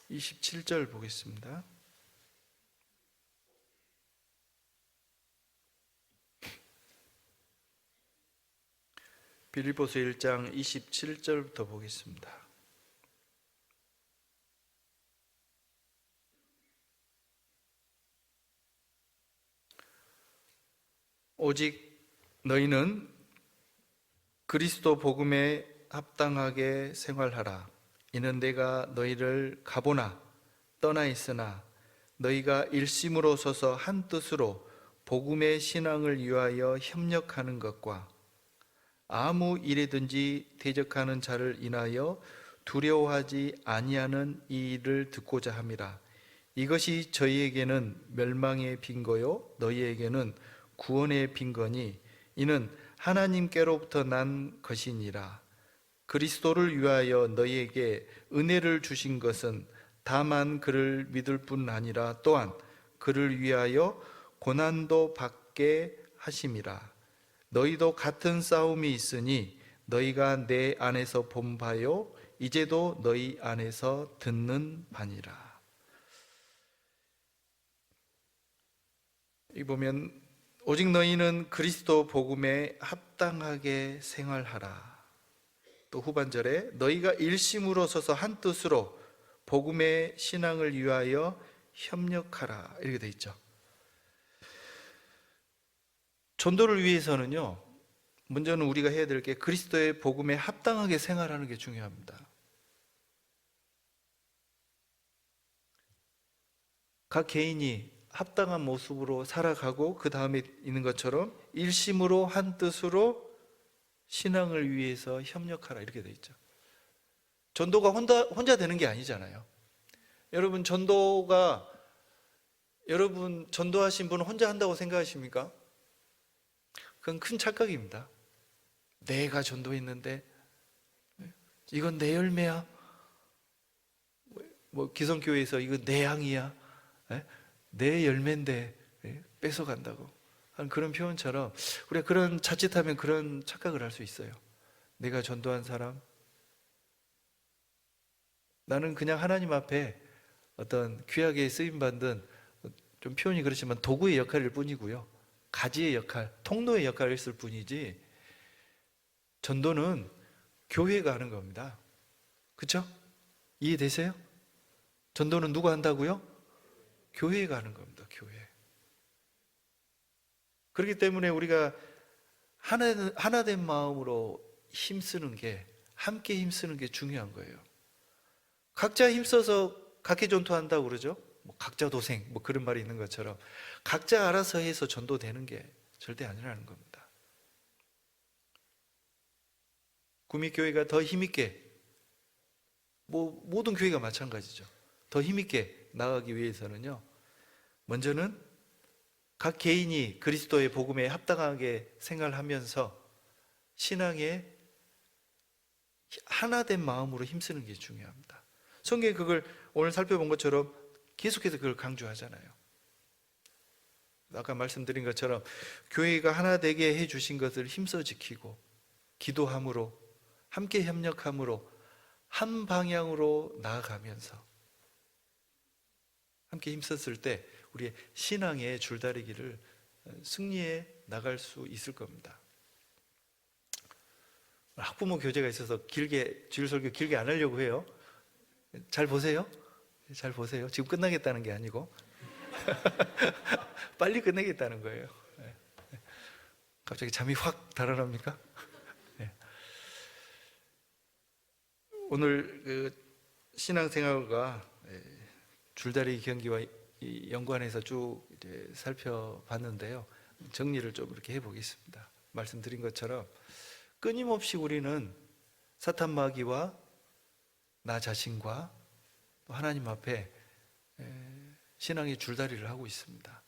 27절 보겠습니다. 빌립보서 1장 27절부터 보겠습니다. 오직 너희는 그리스도 복음에 합당하게 생활하라. 이는 내가 너희를 가보나 떠나 있으나 너희가 일심으로 서서 한 뜻으로 복음의 신앙을 위하여 협력하는 것과 아무 일에든지 대적하는 자를 인하여 두려워하지 아니하는 이 일을 듣고자 함이라. 이것이 저희에게는 멸망의 빈거요 너희에게는 구원의 빈거니 이는 하나님께로부터 난 것이니라. 그리스도를 위하여 너희에게 은혜를 주신 것은 다만 그를 믿을 뿐 아니라 또한 그를 위하여 고난도 받게 하심이라. 너희도 같은 싸움이 있으니 너희가 내 안에서 본 바요 이제도 너희 안에서 듣는 바니라. 이 보면 오직 너희는 그리스도 복음에 합당하게 생활하라. 또 후반절에 너희가 일심으로 서서 한 뜻으로 복음의 신앙을 위하여 협력하라 이렇게 돼 있죠. 전도를 위해서는요, 먼저는 우리가 해야 될 게 그리스도의 복음에 합당하게 생활하는 게 중요합니다. 각 개인이 합당한 모습으로 살아가고 그 다음에 있는 것처럼 일심으로 한 뜻으로 신앙을 위해서 협력하라 이렇게 돼 있죠. 전도가 혼자 되는 게 아니잖아요. 여러분 전도하신 분은 혼자 한다고 생각하십니까? 그건 큰 착각입니다. 내가 전도했는데 이건 내 열매야. 뭐 기성교회에서 이건 내 양이야. 내 열매인데 뺏어간다고 하는 그런 표현처럼 우리가 그런 자칫하면 그런 착각을 할 수 있어요. 내가 전도한 사람, 나는 그냥 하나님 앞에 어떤 귀하게 쓰임받은 좀 표현이 그렇지만 도구의 역할일 뿐이고요. 가지의 역할, 통로의 역할을 했을 뿐이지 전도는 교회가 하는 겁니다. 그렇죠? 이해되세요? 전도는 누가 한다고요? 교회가 하는 겁니다. 교회. 그렇기 때문에 우리가 하나된 마음으로 힘쓰는 게, 함께 힘쓰는 게 중요한 거예요. 각자 힘써서 각계 전도한다고 그러죠? 뭐 각자 도생, 뭐 그런 말이 있는 것처럼 각자 알아서 해서 전도되는 게 절대 아니라는 겁니다. 구미교회가 더 힘있게, 뭐 모든 교회가 마찬가지죠. 더 힘있게 나가기 위해서는요, 먼저는 각 개인이 그리스도의 복음에 합당하게 생활을 하면서 신앙에 하나된 마음으로 힘쓰는 게 중요합니다. 성경에 그걸 오늘 살펴본 것처럼 계속해서 그걸 강조하잖아요. 아까 말씀드린 것처럼 교회가 하나 되게 해주신 것을 힘써 지키고 기도함으로, 함께 협력함으로 한 방향으로 나아가면서 함께 힘썼을 때 우리의 신앙의 줄다리기를 승리해 나갈 수 있을 겁니다. 학부모 교재가 있어서 길게, 주일 설교 길게 안 하려고 해요. 잘 보세요. 잘 보세요. 지금 끝나겠다는 게 아니고 빨리 끝내겠다는 거예요. 갑자기 잠이 확 달아납니까? 오늘 그 신앙생활과 줄다리기 경기와 연관해서 쭉 이제 살펴봤는데요. 정리를 좀 이렇게 해보겠습니다. 말씀드린 것처럼 끊임없이 우리는 사탄 마귀와 나 자신과 또 하나님 앞에 신앙의 줄다리를 하고 있습니다.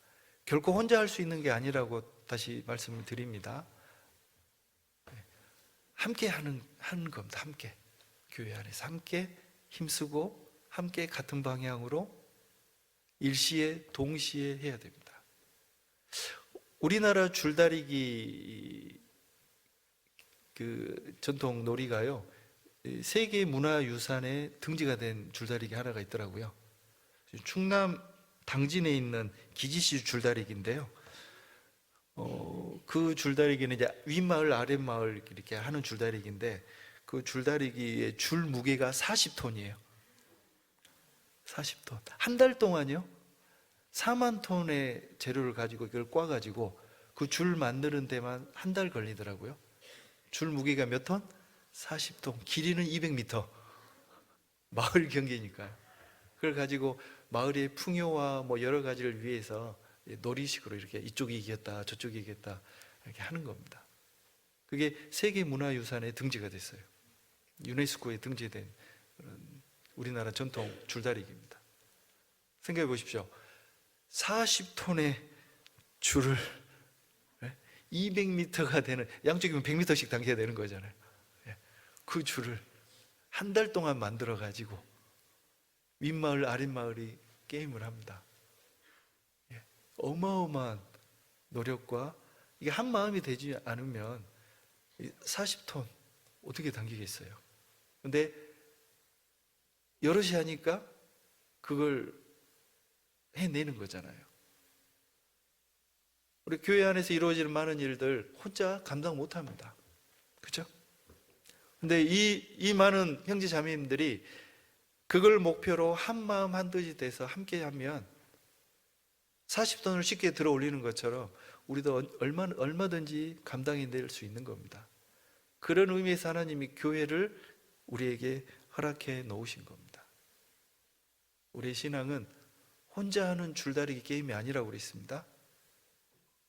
결코 혼자 할 수 있는 게 아니라고 다시 말씀을 드립니다. 함께 하는 겁니다. 함께. 교회 안에서 함께 힘쓰고 함께 같은 방향으로 일시에 동시에 해야 됩니다. 우리나라 줄다리기 그 전통 놀이가요, 세계 문화유산에 등재가 된 줄다리기 하나가 있더라고요. 충남 당진에 있는 기지시 줄다리기인데요. 그 줄다리기는 이제 윗마을 아랫마을 이렇게 하는 줄다리기인데 그 줄다리기의 줄 무게가 40톤이에요. 40톤. 한 달 동안요 4만 톤의 재료를 가지고 이걸 꽈가지고 그 줄 만드는 데만 한 달 걸리더라고요. 줄 무게가 몇 톤? 40톤. 길이는 200m. 마을 경기니까요. 그걸 가지고 마을의 풍요와 뭐 여러 가지를 위해서 놀이식으로 이렇게 이쪽이 이겼다 저쪽이 이겼다 이렇게 하는 겁니다. 그게 세계문화유산에 등재가 됐어요. 유네스코에 등재된 우리나라 전통 줄다리기입니다. 생각해 보십시오. 40톤의 줄을 200m가 되는, 양쪽이면 100m씩 당겨야 되는 거잖아요. 그 줄을 한 달 동안 만들어 가지고 윗마을 아랫마을이 게임을 합니다. 어마어마한 노력과, 이게 한 마음이 되지 않으면 40톤 어떻게 당기겠어요? 근데 여럿이 하니까 그걸 해내는 거잖아요. 우리 교회 안에서 이루어지는 많은 일들 혼자 감당 못 합니다. 그죠? 근데 이 많은 형제 자매님들이 그걸 목표로 한 마음 한 뜻이 돼서 함께 하면 40톤을 쉽게 들어 올리는 것처럼 우리도 얼마든지 감당해 낼 수 있는 겁니다. 그런 의미에서 하나님이 교회를 우리에게 허락해 놓으신 겁니다. 우리의 신앙은 혼자 하는 줄다리기 게임이 아니라고 그랬습니다.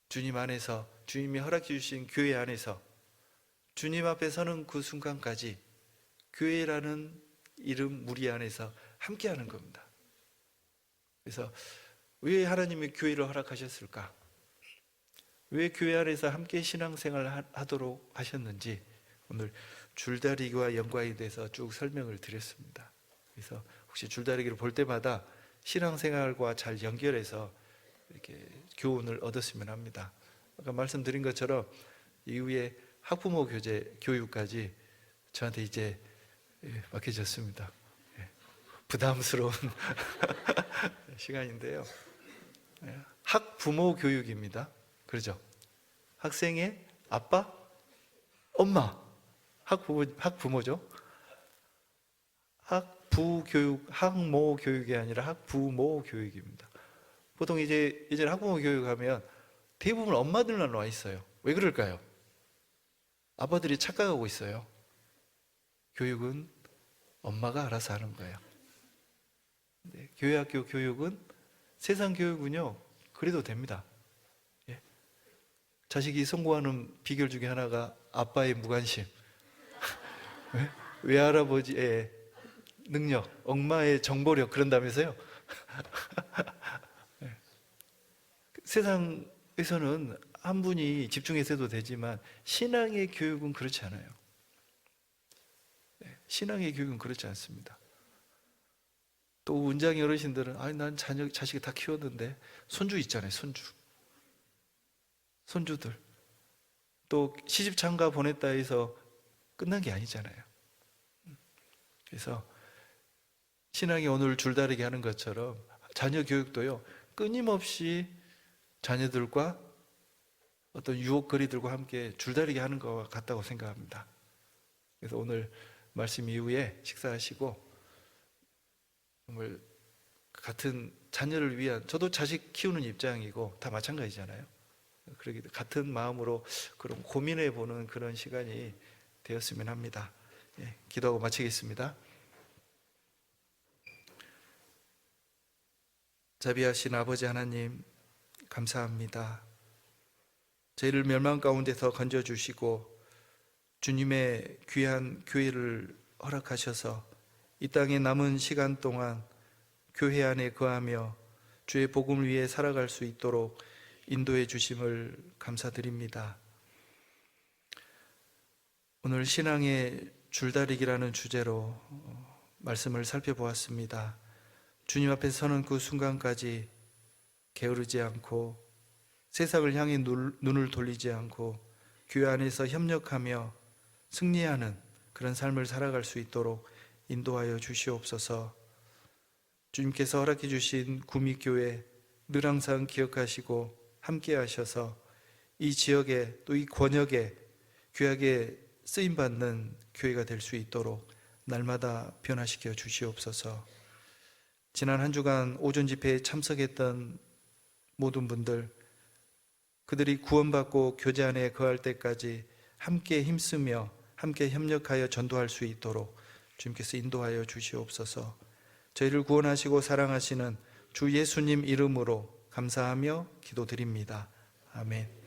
주님 안에서, 주님이 허락해 주신 교회 안에서 주님 앞에 서는 그 순간까지 교회라는 이름 무리 안에서 함께 하는 겁니다. 그래서 왜 하나님이 교회를 허락하셨을까? 왜 교회 안에서 함께 신앙생활을 하도록 하셨는지 오늘 줄다리기와 연관이 돼서 쭉 설명을 드렸습니다. 그래서 혹시 줄다리기를 볼 때마다 신앙생활과 잘 연결해서 이렇게 교훈을 얻었으면 합니다. 아까 말씀드린 것처럼 이후에 학부모 교재 교육까지 저한테 이제 맡겨졌습니다. 부담스러운 시간인데요. 학부모 교육입니다. 그렇죠? 학생의 아빠, 엄마, 학부모죠. 학부교육, 학모 교육이 아니라 학부모 교육입니다. 보통 이제 학부모 교육하면 대부분 엄마들만 와 있어요. 왜 그럴까요? 아빠들이 착각하고 있어요. 교육은 엄마가 알아서 하는 거예요. 네, 교회학교 교육은 세상 교육은요, 그래도 됩니다. 예. 자식이 성공하는 비결 중에 하나가 아빠의 무관심, 외할아버지의 능력, 엄마의 정보력 그런다면서요. 세상에서는 한 분이 집중해서 해도 되지만 신앙의 교육은 그렇지 않아요. 신앙의 교육은 그렇지 않습니다. 또 은장이 어르신들은 난 자식 다 키웠는데 손주 있잖아요. 손주들 또 시집 장가 보냈다 해서 끝난 게 아니잖아요. 그래서 신앙이 오늘 줄다리기 하는 것처럼 자녀 교육도요, 끊임없이 자녀들과 어떤 유혹거리들과 함께 줄다리기 하는 것 같다고 생각합니다. 그래서 오늘 말씀 이후에 식사하시고 정말 같은 자녀를 위한, 저도 자식 키우는 입장이고 다 마찬가지잖아요. 그러기 같은 마음으로 그런 고민해 보는 그런 시간이 되었으면 합니다. 예, 기도하고 마치겠습니다. 자비하신 아버지 하나님, 감사합니다. 저희를 멸망 가운데서 건져주시고 주님의 귀한 교회를 허락하셔서 이 땅에 남은 시간 동안 교회 안에 거하며 주의 복음을 위해 살아갈 수 있도록 인도해 주심을 감사드립니다. 오늘 신앙의 줄다리기라는 주제로 말씀을 살펴보았습니다. 주님 앞에 서는 그 순간까지 게으르지 않고 세상을 향해 눈을 돌리지 않고 교회 안에서 협력하며 승리하는 그런 삶을 살아갈 수 있도록 인도하여 주시옵소서. 주님께서 허락해 주신 구미교회 늘 항상 기억하시고 함께 하셔서 이 지역에 또 이 권역에 귀하게 쓰임받는 교회가 될 수 있도록 날마다 변화시켜 주시옵소서. 지난 한 주간 오전 집회에 참석했던 모든 분들, 그들이 구원받고 교제 안에 거할 때까지 함께 힘쓰며 함께 협력하여 전도할 수 있도록 주님께서 인도하여 주시옵소서. 저희를 구원하시고 사랑하시는 주 예수님 이름으로 감사하며 기도드립니다. 아멘.